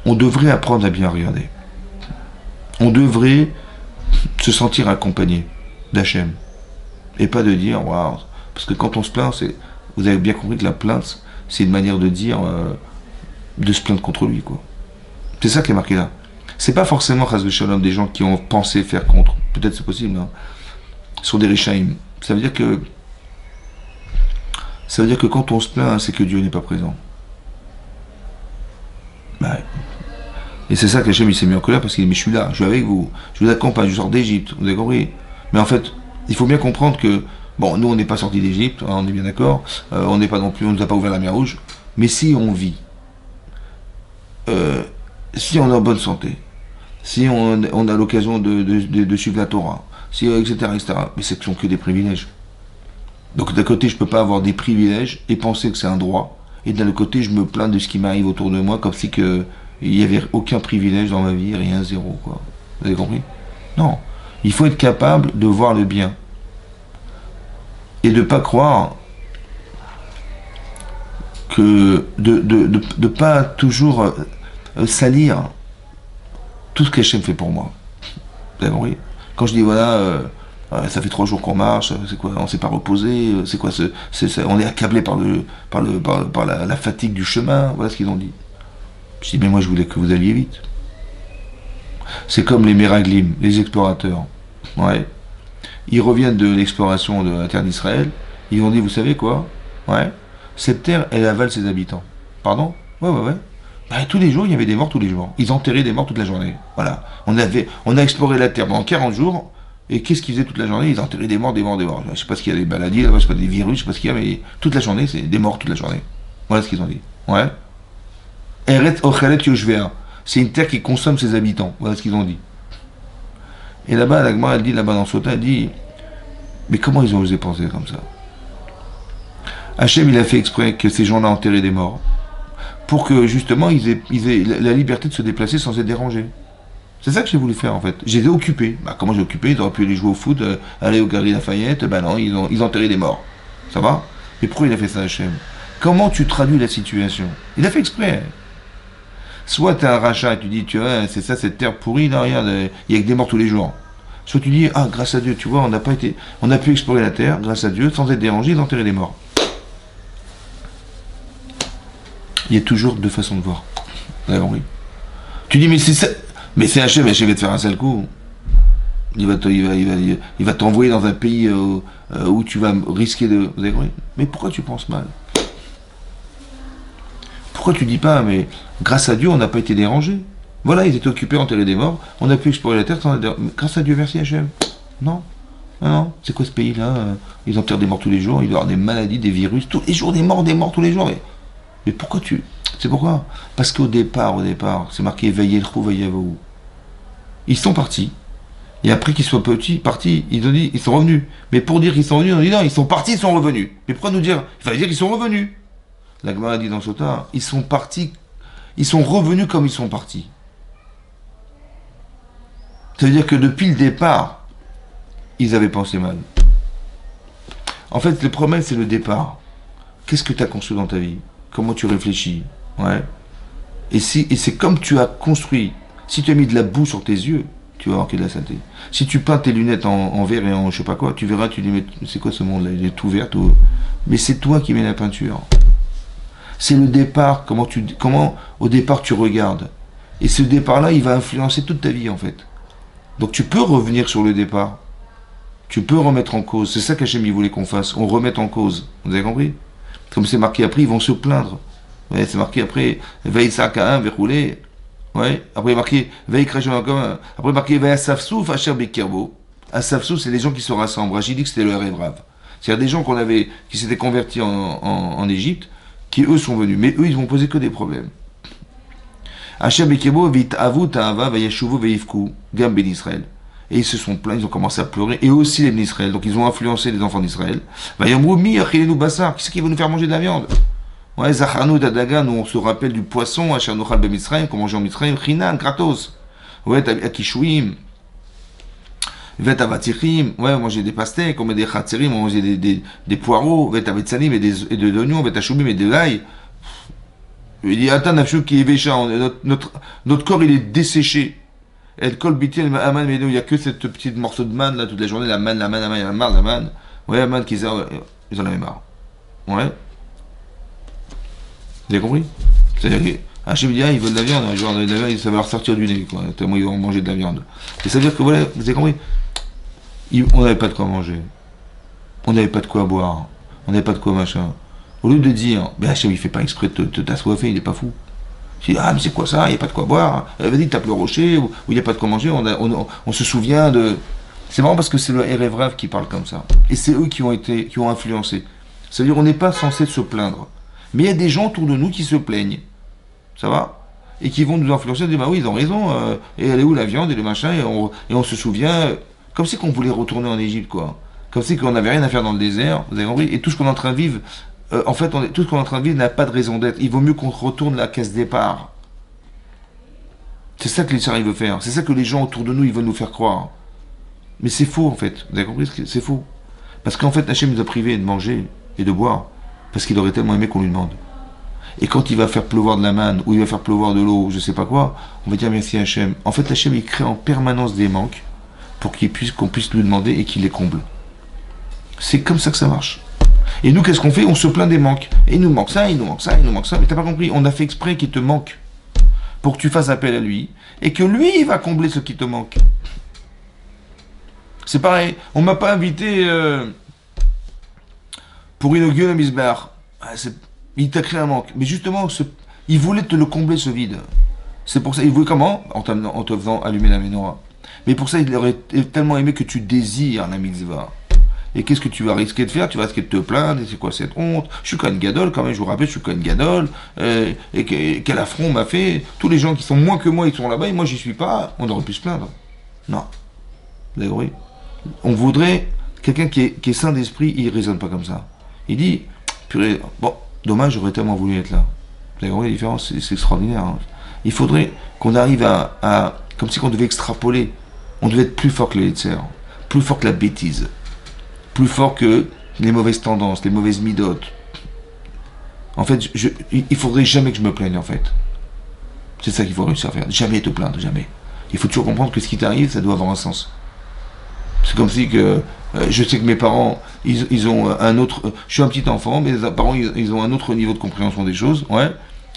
S1: on devrait apprendre à bien regarder. On devrait se sentir accompagné d'Hachem. Et pas de dire, waouh. Parce que quand on se plaint, vous avez bien compris que la plainte, c'est une manière de dire, de se plaindre contre lui, quoi. C'est ça qui est marqué là. C'est pas forcément, Chas v'Shalom, des gens qui ont pensé faire contre. Peut-être c'est possible, hein. Ce sont des Rishaim. Ça veut dire que quand on se plaint, c'est que Dieu n'est pas présent. Bah, et c'est ça qu'Hachem il s'est mis en colère parce qu'il dit mais je suis là, je suis avec vous, je vous accompagne, je sors d'Égypte, vous avez compris? Mais en fait, il faut bien comprendre que bon, nous on n'est pas sortis d'Égypte, on est bien d'accord, on n'est pas non plus, on nous a pas ouvert la mer Rouge, mais si on vit, si on est en bonne santé, si on a l'occasion de suivre la Torah, si, etc., mais ce ne sont que des privilèges. Donc d'un côté, je ne peux pas avoir des privilèges et penser que c'est un droit, et d'un autre côté, je me plains de ce qui m'arrive autour de moi, comme si il n'y avait aucun privilège dans ma vie, rien, zéro, quoi. Vous avez compris? Non. Il faut être capable de voir le bien. Et de ne pas croire que de pas toujours salir tout ce qu'Hachem fait pour moi. Vous avez compris? Quand je dis voilà, ça fait 3 jours qu'on marche, c'est quoi? On s'est pas reposé, c'est quoi? On est accablé par la fatigue du chemin, voilà ce qu'ils ont dit. Je dis mais moi je voulais que vous alliez vite. C'est comme les Meraglim, les explorateurs. Ouais. Ils reviennent de l'exploration de la terre d'Israël, ils ont dit vous savez quoi? Ouais. Cette terre, elle avale ses habitants. Pardon? Ouais. Bah, tous les jours, il y avait des morts tous les jours. Ils enterraient des morts toute la journée. Voilà. On a exploré la Terre pendant 40 jours, et qu'est-ce qu'ils faisaient toute la journée? Ils enterraient des morts. Je sais pas ce qu'il y a des maladies, là-bas, je sais pas des virus, je sais pas ce qu'il y a, mais toute la journée, c'est des morts toute la journée. Voilà ce qu'ils ont dit. Ouais. Eret Ochelet Yoshvea. C'est une terre qui consomme ses habitants. Voilà ce qu'ils ont dit. Et là-bas, la Gemara, elle dit, là-bas dans Sota, elle dit, mais comment ils ont osé penser comme ça? Hachem, il a fait exprès que ces gens-là enterraient des morts, pour que justement ils aient la liberté de se déplacer sans être dérangés. C'est ça que j'ai voulu faire en fait. Je les ai occupés. Bah, comment j'ai occupé? Ils auraient pu aller jouer au foot, aller au Galeries Lafayette. Bah non, ils ont enterré des morts. Ça va? Mais pourquoi il a fait ça, Hachem? Comment tu traduis la situation? Il a fait exprès. Soit tu es un rachat et tu dis, tu vois, c'est ça, cette terre pourrie, là, regarde, il y a que des morts tous les jours. Soit tu dis, ah, grâce à Dieu, tu vois, on a pu explorer la terre, grâce à Dieu, sans être dérangé, d'enterrer des morts. Il y a toujours deux façons de voir. Vous avez compris? Tu dis, mais c'est ça, mais c'est Hachem va te faire un sale coup. Il va t'envoyer dans un pays où tu vas risquer de... Vous avez compris? Mais pourquoi tu penses mal? Pourquoi tu dis pas, mais grâce à Dieu, on n'a pas été dérangé? Voilà, ils étaient occupés à enterrer des morts, on a pu explorer la terre sans être dérangé. Grâce à Dieu, merci Hachem. Non, non, c'est quoi ce pays-là? Ils enterrent des morts tous les jours, il doit y avoir des maladies, des virus, tous les jours, des morts tous les jours. Mais pourquoi tu... C'est pourquoi? Parce qu'au départ, c'est marqué veillez le trou, veillez vous. Ils sont partis. Et après qu'ils soient partis, ils ont dit, ils sont revenus. Mais pour dire qu'ils sont revenus, on dit non, ils sont partis, ils sont revenus. Mais pourquoi nous dire? Il fallait dire qu'ils sont revenus. La Gemara dit dans Sota, ils sont partis, ils sont revenus comme ils sont partis. Ça veut dire que depuis le départ, ils avaient pensé mal. En fait, le problème, c'est le départ. Qu'est-ce que tu as construit dans ta vie? Comment tu réfléchis? Ouais. Et c'est comme tu as construit. Si tu as mis de la boue sur tes yeux, tu vas avoir qu'il y a de la saleté. Si tu peins tes lunettes en verre et en je sais pas quoi, tu verras, tu dis, mais c'est quoi ce monde-là? Il est tout vert, tout... Mais c'est toi qui mets la peinture. C'est le départ, comment au départ tu regardes. Et ce départ-là, il va influencer toute ta vie, en fait. Donc tu peux revenir sur le départ. Tu peux remettre en cause. C'est ça qu'Hachem il voulait qu'on fasse. On remette en cause. Vous avez compris? Comme c'est marqué après, ils vont se plaindre. Ouais, c'est marqué après, Veïsaka 1, verroulé. Ouais, après marqué, Veïkrajon comme après marqué, Veïsafsouf, Hacher Bekerbo. Asafsouf, c'est les gens qui se rassemblent. Rachid dit que c'était le Révrave. C'est-à-dire des gens qui s'étaient convertis en Égypte, qui eux sont venus. Mais eux, ils vont poser que des problèmes. Hacher Bekerbo, Veïtavu, Ta'ava, Veïashuvu, Veïfku, Gam Ben Israël. Et ils se sont plaints, ils ont commencé à pleurer, et aussi les Ben Israël. Donc ils ont influencé les enfants d'Israël. Vayamrou, Mi, Achilenu Bassar. Qui c'est qui va nous faire manger de la viande? Ouais, Zacharnou Dadaga, nous on se rappelle du poisson, Hachanouchal Ben Mitzrayim, qu'on mangeait en Mitzrayim, Chinan, Kratos. Ouais, Akishouim. Vet Avatichim, ouais, on mangeait des pastèques, on met des Chatzerim, on mangeait des poireaux, Vet Avetsanim et de l'oignon, Vet Achoumim et de l'ail. Il dit, attends, Nafchou qui est vécha, notre corps il est desséché. Elle colle biti, elle aman, mais il n'y a que cette petite morceau de manne là toute la journée, la manne, il y en a marre, la manne. Ouais, la manne ils en avaient marre. Ouais. Vous avez compris? C'est-à-dire qu'Hachem dit, ils veulent de la viande, genre de la viande, ça va leur sortir du nez, quoi, tellement ils vont manger de la viande. Et ça veut dire que voilà, vous avez compris? On n'avait pas de quoi manger. On n'avait pas de quoi boire. On n'avait pas de quoi machin. Au lieu de dire, mais Hachem il fait pas exprès de t'assoiffer, il est pas fou. Je dis, ah, mais c'est quoi ça? Il n'y a pas de quoi boire. Vas-y, tape le rocher, où il n'y a pas de quoi manger. On se souvient de. C'est marrant parce que c'est le Révrave qui parle comme ça. Et c'est eux qui ont influencé. C'est-à-dire, on n'est pas censé se plaindre. Mais il y a des gens autour de nous qui se plaignent. Ça va? Et qui vont nous influencer, dire, bah oui, ils ont raison. Et elle est où la viande et le machin? Et on se souvient. Comme si qu'on voulait retourner en Égypte, quoi. Comme si qu'on n'avait rien à faire dans le désert. Vous avez compris? Et tout ce qu'on est en train de vivre. En fait, tout ce qu'on est en train de vivre n'a pas de raison d'être. Il vaut mieux qu'on retourne la case départ. C'est ça que l'Israël veut faire. C'est ça que les gens autour de nous, ils veulent nous faire croire. Mais c'est faux, en fait. Vous avez compris? C'est faux. Parce qu'en fait, Hachem nous a privés de manger et de boire. Parce qu'il aurait tellement aimé qu'on lui demande. Et quand il va faire pleuvoir de la manne, ou il va faire pleuvoir de l'eau, je sais pas quoi, on va dire merci à Hachem. En fait, Hachem, il crée en permanence des manques pour qu'on puisse lui demander et qu'il les comble. C'est comme ça que ça marche. Et nous, qu'est-ce qu'on fait? On se plaint des manques. Et il nous manque ça, il nous manque ça, il nous manque ça. Mais t'as pas compris, on a fait exprès qu'il te manque. Pour que tu fasses appel à lui. Et que lui, il va combler ce qui te manque. C'est pareil. On m'a pas invité pour inaugurer le Misbar. Il t'a créé un manque. Mais justement, il voulait te le combler, ce vide. C'est pour ça, il voulait comment? En te faisant allumer la menorah. Mais pour ça, il aurait tellement aimé que tu désires la mitzvah. Et qu'est-ce que tu vas risquer de faire? Tu vas risquer de te plaindre, et c'est quoi cette honte? Je suis Kohen Gadol, quand même, je vous rappelle, je suis Kohen Gadol, et quel affront m'a fait? Tous les gens qui sont moins que moi, ils sont là-bas, et moi, j'y suis pas, on aurait pu se plaindre. Non. Vous avez compris? On voudrait, quelqu'un qui est saint d'esprit, il raisonne pas comme ça. Il dit, purée, bon, dommage, j'aurais tellement voulu être là. Vous avez compris la différence? C'est extraordinaire. Hein. Il faudrait qu'on arrive à, comme si on devait extrapoler, on devait être plus fort que les Yetzer, plus fort que la bêtise. Plus fort que les mauvaises tendances, les mauvaises midotes. En fait, il faudrait jamais que je me plaigne, en fait. C'est ça qu'il faut réussir à faire. Jamais te plaindre, jamais. Il faut toujours comprendre que ce qui t'arrive, ça doit avoir un sens. C'est comme si que je sais que mes parents, ils ont un autre. Je suis un petit enfant, mais mes parents, ils ont un autre niveau de compréhension des choses. Ouais.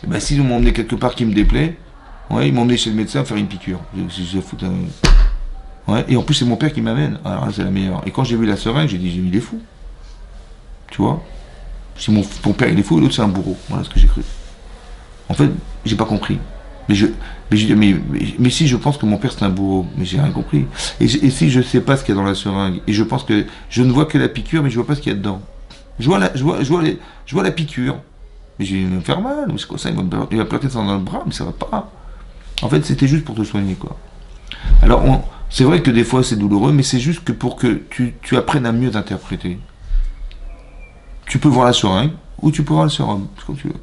S1: Et ben, s'ils m'ont emmené quelque part qui me déplaît, ouais, ils m'ont emmené chez le médecin faire une piqûre. Ouais. Et en plus, c'est mon père qui m'amène. Alors là, c'est la meilleure. Et quand j'ai vu la seringue, j'ai dit, il est fou. Tu vois? Si mon père il est fou et l'autre c'est un bourreau. Voilà ce que j'ai cru. En fait, j'ai pas compris. Mais si je pense que mon père c'est un bourreau, mais j'ai rien compris. Et si je sais pas ce qu'il y a dans la seringue, et je pense que je ne vois que la piqûre, mais je vois pas ce qu'il y a dedans. Je vois la piqûre. Mais je vais me faire mal, ou c'est quoi ça, il va planter ça dans le bras, mais ça va pas. En fait, c'était juste pour te soigner, quoi. Alors, c'est vrai que des fois c'est douloureux, mais c'est juste que pour que tu apprennes à mieux t'interpréter. Tu peux voir la seringue, ou tu peux voir le sérum, c'est comme tu veux.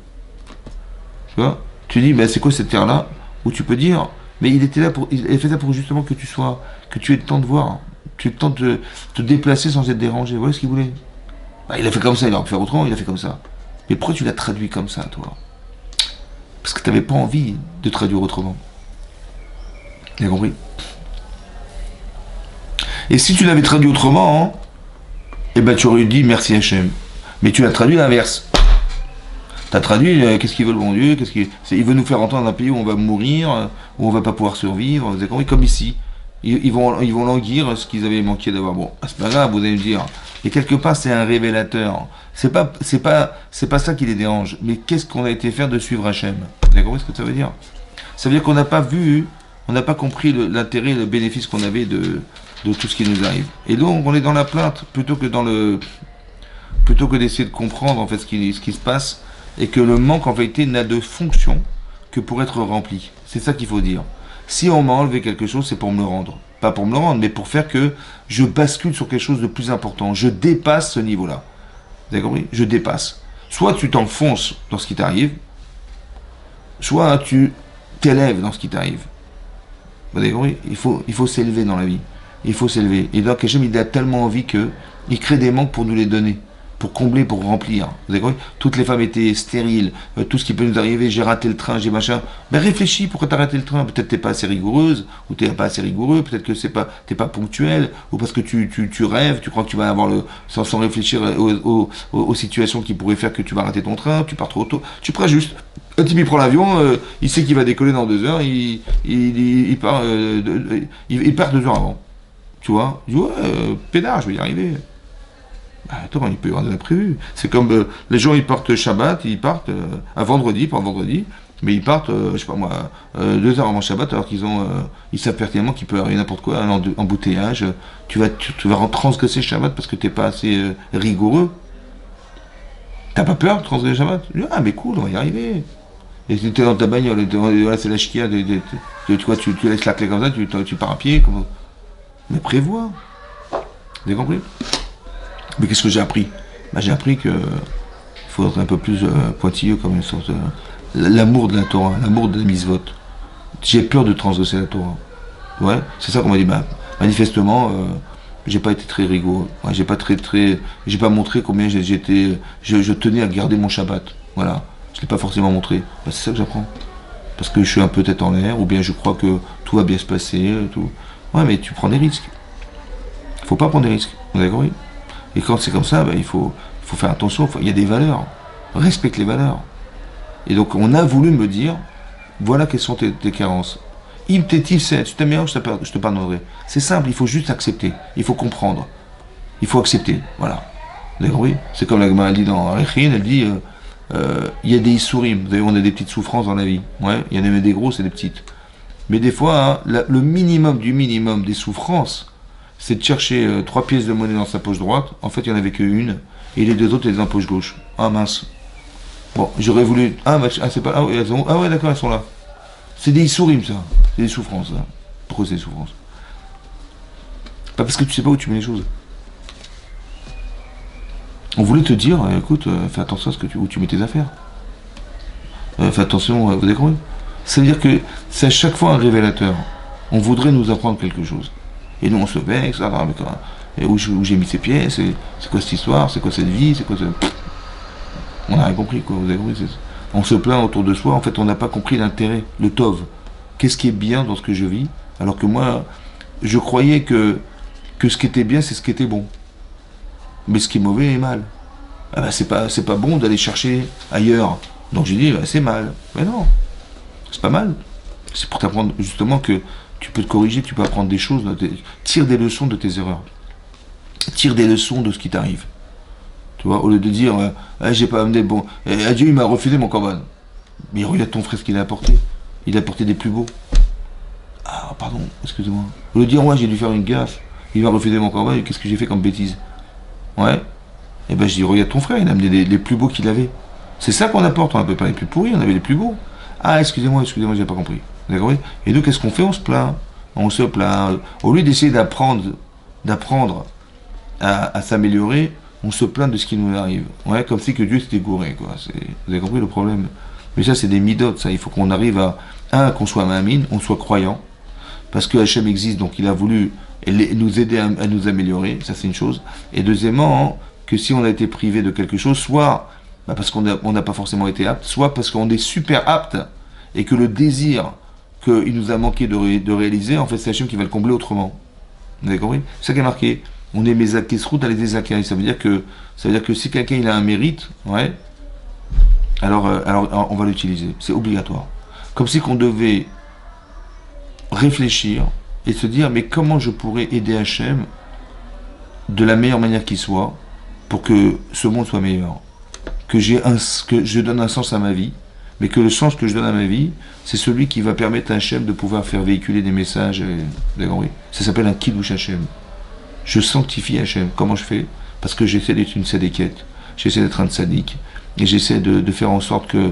S1: Tu vois? Tu dis, ben c'est quoi cette terre-là? Ou tu peux dire, mais il est fait ça pour justement que tu aies le temps de voir, tu aies le temps de te déplacer sans être dérangé. Voilà ce qu'il voulait. Ben, il a fait comme ça, il aurait pu faire autrement, il a fait comme ça. Mais pourquoi tu l'as traduit comme ça, toi? Parce que tu n'avais pas envie de traduire autrement. Tu as compris? Et si tu l'avais traduit autrement, hein, eh ben tu aurais dit merci Hachem. Mais tu l'as traduit l'inverse. Tu as traduit qu'est-ce qu'il veut le bon Dieu, il veut nous faire entendre un pays où on va mourir, où on va pas pouvoir survivre, vous avez compris, comme ici. Ils vont languir ce qu'ils avaient manqué d'avoir. Bon, c'est pas grave, vous allez me dire. Et quelque part, c'est un révélateur. C'est pas ça qui les dérange. Mais qu'est-ce qu'on a été faire de suivre Hachem? Vous avez compris ce que ça veut dire? Ça veut dire qu'on n'a pas vu, on n'a pas compris l'intérêt, le bénéfice qu'on avait de tout ce qui nous arrive. Et donc, on est dans la plainte plutôt que d'essayer de comprendre en fait ce qui se passe, et que le manque en vérité n'a de fonction que pour être rempli. C'est ça qu'il faut dire. Si on m'a enlevé quelque chose, c'est pour me le rendre. Pas pour me le rendre, mais pour faire que je bascule sur quelque chose de plus important. Je dépasse ce niveau-là. Vous avez compris? Je dépasse. Soit tu t'enfonces dans ce qui t'arrive, soit tu t'élèves dans ce qui t'arrive. Vous avez compris? Il faut s'élever dans la vie. Il faut s'élever. Et donc Hachem, il a tellement envie qu'il crée des manques pour nous les donner, pour combler, pour remplir. Vous avez compris? Toutes les femmes étaient stériles, tout ce qui peut nous arriver, j'ai raté le train, j'ai machin. Ben réfléchis, pourquoi t'as raté le train? Peut-être t'es pas assez rigoureuse, ou t'es pas assez rigoureux, peut-être que t'es pas ponctuel, ou parce que tu rêves, tu crois que tu vas avoir sans réfléchir aux situations qui pourraient faire que tu vas rater ton train, tu pars trop tôt. Tu prends juste. Un type il prend l'avion, il sait qu'il va décoller dans 2 heures, il part 2 heures avant. Tu vois? Il dit ouais, pédard, je vais y arriver. Bah, attends, il peut y avoir des imprévus. C'est comme les gens, ils partent Shabbat, ils partent à vendredi, pas vendredi, mais ils partent, je sais pas moi, 2 heures avant Shabbat, alors ils savent pertinemment qu'il peut arriver n'importe quoi, un embouteillage. Tu vas transgresser Shabbat parce que t'es pas assez rigoureux. T'as pas peur de transgresser Shabbat? Ah, mais cool, on va y arriver. Et si t'es dans ta bagnole, voilà, c'est la chikia, tu laisses la clé comme ça, tu pars à pied, comment. Mais prévois. Vous avez compris? Mais qu'est-ce que j'ai appris? Bah, j'ai appris qu'il faut être un peu plus pointilleux, comme une sorte l'amour de la Torah, l'amour de la mitzvot. J'ai peur de transgresser la Torah. Ouais, c'est ça qu'on m'a dit. Bah, manifestement, j'ai pas été très rigoureux. Ouais, j'ai pas montré combien je tenais à garder mon Shabbat. Voilà, je l'ai pas forcément montré. Bah, c'est ça que j'apprends. Parce que je suis un peu tête en l'air, ou bien je crois que tout va bien se passer, tout. Ouais, mais tu prends des risques. Faut pas prendre des risques. Vous avez compris? Et quand c'est comme ça, ben, il faut faire attention. Il y a des valeurs. Respecte les valeurs. Et donc, on a voulu me dire, voilà quelles sont tes carences. Im tétif, c'est, tu t'améliores, je te pardonnerai. C'est simple, il faut juste accepter. Il faut comprendre. Il faut accepter. Voilà. Vous avez compris? C'est comme la Gemara dit dans Rechin, elle dit, il y a des issourim. Vous savez, on a des petites souffrances dans la vie. Ouais, il y en a même des grosses et des petites. Mais des fois, hein, le minimum du minimum des souffrances, c'est de chercher 3 pièces de monnaie dans sa poche droite. En fait, il n'y en avait qu'une. Et les 2 autres, elles étaient dans la poche gauche. Ah mince. Bon, j'aurais voulu. C'est pas. Ah ouais, d'accord, elles sont là. C'est des issourim, ça. C'est des souffrances, ça. Pourquoi c'est des souffrances? Pas parce que tu sais pas où tu mets les choses. On voulait te dire, écoute, fais attention à où tu mets tes affaires. Fais attention, vous avez compris? C'est-à-dire que c'est à chaque fois un révélateur. On voudrait nous apprendre quelque chose. Et nous, on se vexe. Et où j'ai mis ses pieds, c'est quoi cette histoire, c'est quoi cette vie, c'est quoi ce... On n'a rien compris, quoi, vous avez compris. On se plaint autour de soi, en fait, on n'a pas compris l'intérêt, le tov. Qu'est-ce qui est bien dans ce que je vis? Alors que moi, je croyais que ce qui était bien, c'est ce qui était bon. Mais ce qui est mauvais est mal. Ah bah, c'est pas bon d'aller chercher ailleurs. Donc j'ai dit, bah, c'est mal. Mais non, c'est pas mal. C'est pour t'apprendre justement que tu peux te corriger, tu peux apprendre des choses, tire des leçons de tes erreurs. Tire des leçons de ce qui t'arrive. Tu vois, au lieu de dire, ah, j'ai pas amené bon. Adieu, il m'a refusé mon corban. Mais regarde ton frère ce qu'il a apporté. Il a apporté des plus beaux. Ah, pardon, excusez-moi. Au lieu de dire, ouais, j'ai dû faire une gaffe. Il m'a refusé mon corban, et qu'est-ce que j'ai fait comme bêtise? Ouais. Et ben je dis, regarde ton frère, il a amené les plus beaux qu'il avait. C'est ça qu'on apporte, on n'avait pas les plus pourris, on avait les plus beaux. Ah, excusez-moi, j'ai pas compris. D'accord? Et nous, qu'est-ce qu'on fait? On se plaint. On se plaint. Au lieu d'essayer d'apprendre à s'améliorer, on se plaint de ce qui nous arrive. Ouais, comme si que Dieu s'était gouré, quoi. Vous avez compris le problème? Mais ça, c'est des midotes, ça. Il faut qu'on arrive qu'on soit mamine, on soit croyant. Parce que Hachem existe, donc il a voulu nous aider à nous améliorer, ça c'est une chose. Et deuxièmement, que si on a été privé de quelque chose, soit parce qu'on n'a pas forcément été apte, soit parce qu'on est super apte, et que le désir qu'il nous a manqué de réaliser, en fait c'est Hachem qui va le combler autrement. Vous avez compris? C'est ça qui est marqué. On est Mezakesrout à les Zakai. Ça veut dire que si quelqu'un il a un mérite, ouais, alors on va l'utiliser. C'est obligatoire. Comme si qu'on devait réfléchir et se dire, mais comment je pourrais aider Hachem de la meilleure manière qui soit pour que ce monde soit meilleur, que je donne un sens à ma vie, mais que le sens que je donne à ma vie, c'est celui qui va permettre à Hachem de pouvoir faire véhiculer des messages. Oui. Ça s'appelle un kiddush Hachem. Je sanctifie Hachem. Comment je fais? Parce que j'essaie d'être une sadéquette, j'essaie d'être un tzaddik, et j'essaie de faire en sorte que,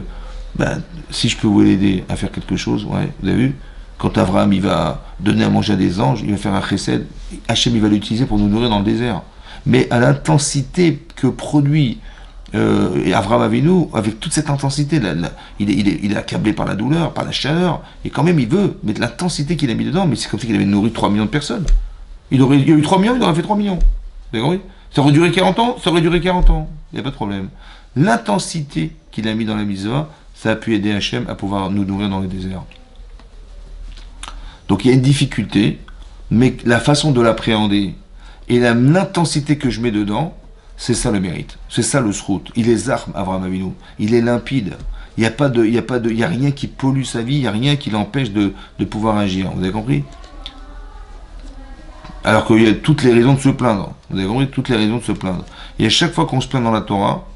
S1: si je peux vous aider à faire quelque chose, ouais, vous avez vu? Quand Abraham il va donner à manger à des anges, il va faire un chesed, Hachem il va l'utiliser pour nous nourrir dans le désert. Mais à l'intensité que produit Abraham Avinu, avec toute cette intensité, il est accablé par la douleur, par la chaleur, et quand même il veut, mais de l'intensité qu'il a mis dedans, mais c'est comme si il avait nourri 3 millions de personnes. Il y a eu 3 millions, il aurait fait 3 millions. Vous avez compris? Ça aurait duré 40 ans, ça aurait duré 40 ans. Il n'y a pas de problème. L'intensité qu'il a mis dans la mitzvah, ça a pu aider Hachem à pouvoir nous nourrir dans le désert. Donc il y a une difficulté, mais la façon de l'appréhender et l'intensité que je mets dedans, c'est ça le mérite. C'est ça le srout. Il est zarm, Avraham Avinu. Il est limpide. Il n'y a rien qui pollue sa vie, il n'y a rien qui l'empêche de pouvoir agir. Vous avez compris? Alors qu'il y a toutes les raisons de se plaindre. Vous avez compris? Toutes les raisons de se plaindre. Et à chaque fois qu'on se plaint dans la Torah,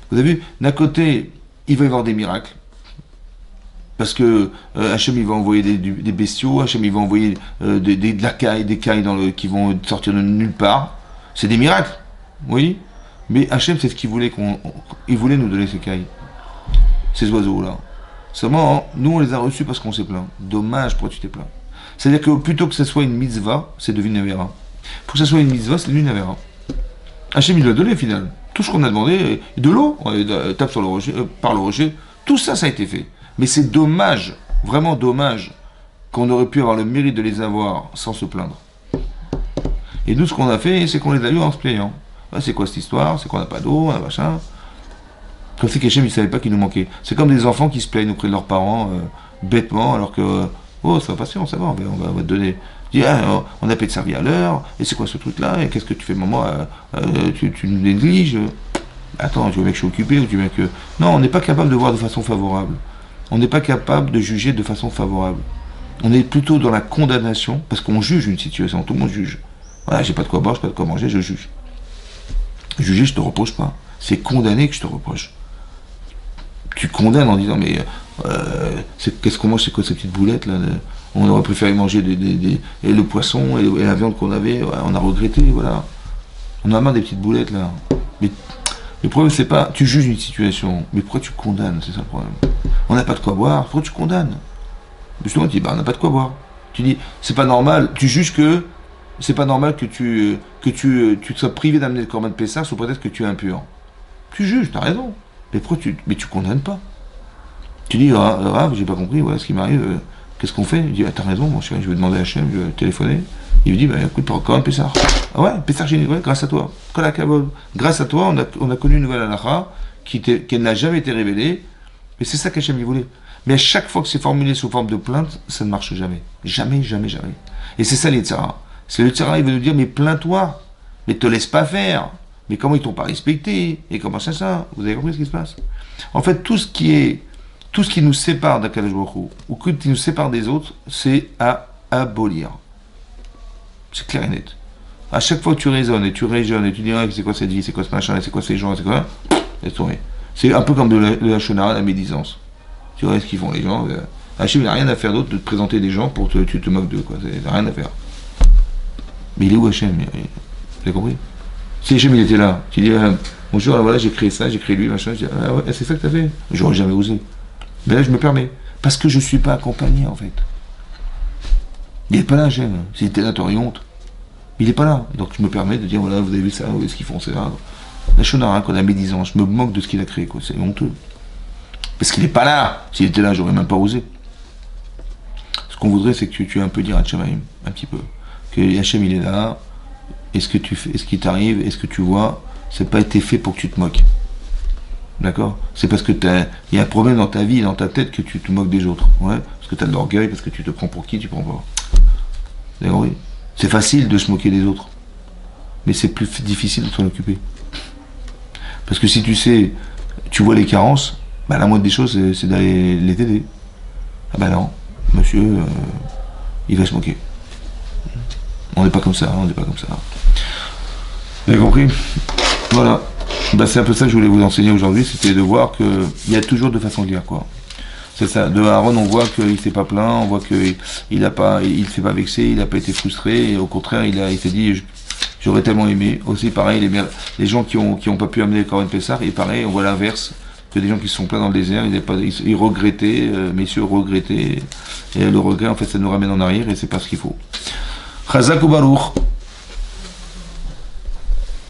S1: vous avez vu, d'un côté, il va y avoir des miracles. Parce que Hachem il va envoyer des bestiaux, Hachem il va envoyer de la caille, des cailles qui vont sortir de nulle part. C'est des miracles, oui. Mais Hachem c'est ce qu'il voulait il voulait nous donner ces cailles, ces oiseaux-là. Seulement, nous on les a reçus parce qu'on s'est plaint. Dommage, pourquoi tu t'es plaint? C'est-à-dire que plutôt que ce soit une mitzvah, c'est devenu une avera. Pour que ce soit une mitzvah, c'est devenu une avera. Hachem il l'a donné au final. Tout ce qu'on a demandé, de l'eau, on tape sur le rocher, par le rocher, tout ça, ça a été fait. Mais c'est dommage, vraiment dommage, qu'on aurait pu avoir le mérite de les avoir sans se plaindre. Et nous, ce qu'on a fait, c'est qu'on les a eu en se plaignant. Ah, c'est quoi cette histoire? C'est qu'on n'a pas d'eau, un machin. Comme si Hachem, il ne savait pas qu'il nous manquait. C'est comme des enfants qui se plaignent auprès de leurs parents, bêtement, alors que, oh, ça va passer, on va te donner. On a pas de servir à l'heure, et c'est quoi ce truc-là? Et qu'est-ce que tu fais, maman? Tu nous négliges? Attends, tu veux bien que je suis occupé, ou tu veux bien que... Non, on n'est pas capable de voir de façon favorable. On n'est pas capable de juger de façon favorable. On est plutôt dans la condamnation, parce qu'on juge une situation, tout le monde juge. Voilà, j'ai pas de quoi boire, j'ai pas de quoi manger, je juge. Juger, je te reproche pas. C'est condamner que je te reproche. Tu condamnes en disant, mais qu'est-ce qu'on mange, c'est quoi ces petites boulettes là? On aurait préféré manger et le poisson et la viande qu'on avait, ouais, on a regretté, voilà. On a marre des petites boulettes là. Mais le problème c'est pas, tu juges une situation, mais pourquoi tu condamnes? C'est ça le problème. On n'a pas de quoi boire, pourquoi tu condamnes? Justement, tu dis, on n'a pas de quoi boire. Tu dis, c'est pas normal, tu juges que c'est pas normal que tu te sois privé d'amener le corban de Pessah sous prétexte que tu es impur. Tu juges, t'as raison. Mais pourquoi tu condamnes pas? Tu dis, Rav, j'ai pas compris, voilà ce qui m'arrive, qu'est-ce qu'on fait? Je dis, t'as raison, mon chéri, je vais demander à Hachem, je vais téléphoner, Il lui dit, bah écoute, encore un Pessah. Ah ouais, Pessah chez ouais, grâce à toi. Grâce à toi, on a connu une nouvelle halakha qui n'a jamais été révélée. Mais c'est ça qu'Hachem il voulait. Mais à chaque fois que c'est formulé sous forme de plainte, ça ne marche jamais. Jamais, jamais, jamais. Et c'est ça les tzara. C'est le tzara, il veut nous dire, mais plains-toi. Mais te laisse pas faire. Mais comment ils t'ont pas respecté? Et comment c'est ça? Vous avez compris ce qui se passe? En fait, tout ce qui nous sépare d'Akadosh Baruch Hu, ou qui nous sépare des autres, c'est à abolir. C'est clair et net. À chaque fois que tu raisonnes et tu raisonnes et tu dis ah, c'est quoi cette vie, c'est quoi ce machin, c'est quoi ces gens, c'est quoi, laisse tomber. C'est un peu comme de la chenara, la médisance. Tu vois ce qu'ils font les gens. Hachem n'a rien à faire d'autre de te présenter des gens pour tu te moques d'eux, quoi. C'est rien à faire. Mais il est où Hachem? Vous avez compris? Si Hachem il était là, tu dis bonjour, alors voilà, j'ai créé ça, j'ai créé lui, machin, je dis ah ouais, c'est ça que t'as fait? J'aurais jamais osé. Mais là je me permets. Parce que je suis pas accompagné en fait. Il n'est pas là Hachem. S'il était là, t'aurais honte. Il n'est pas là. Donc je me permets de dire voilà, vous avez vu ça, vous voyez ce qu'ils font, c'est là. La shonara, quoi, la médisance, je me moque de ce qu'il a créé, quoi. C'est honteux. Parce qu'il n'est pas là. S'il était là, j'aurais même pas osé. Ce qu'on voudrait, c'est que tu aies un peu dire à Hachem, un petit peu. Que Hachem, il est là. Est-ce que tu fais, est-ce qu'il t'arrive, est-ce que tu vois, c'est pas été fait pour que tu te moques. D'accord? C'est parce que il y a un problème dans ta vie, dans ta tête, que tu te moques des autres. Ouais? Parce que tu as de l'orgueil, parce que tu te prends pour qui, tu prends pas. D'accord? Oui. C'est facile de se moquer des autres. Mais c'est plus difficile de s'en occuper. Parce que si tu sais, tu vois les carences, bah la moindre des choses, c'est d'aller les aider. Ah bah non, monsieur, il va se moquer. On n'est pas comme ça, on n'est pas comme ça. Vous avez compris? Voilà. Bah c'est un peu ça que je voulais vous enseigner aujourd'hui, c'était de voir qu'il y a toujours deux façons de lire, quoi. C'est ça. De Aaron, on voit qu'il s'est pas plaint, on voit qu'il s'est pas vexé, il n'a pas été frustré, et au contraire, il s'est dit, j'aurais tellement aimé. Aussi, pareil, les gens qui ont pas pu amener le Corban Pessah, et pareil, on voit l'inverse, que des gens qui se sont plaints dans le désert, ils regrettaient, messieurs regrettaient, et le regret, en fait, ça nous ramène en arrière, et c'est pas ce qu'il faut. Chazak ou Baruch.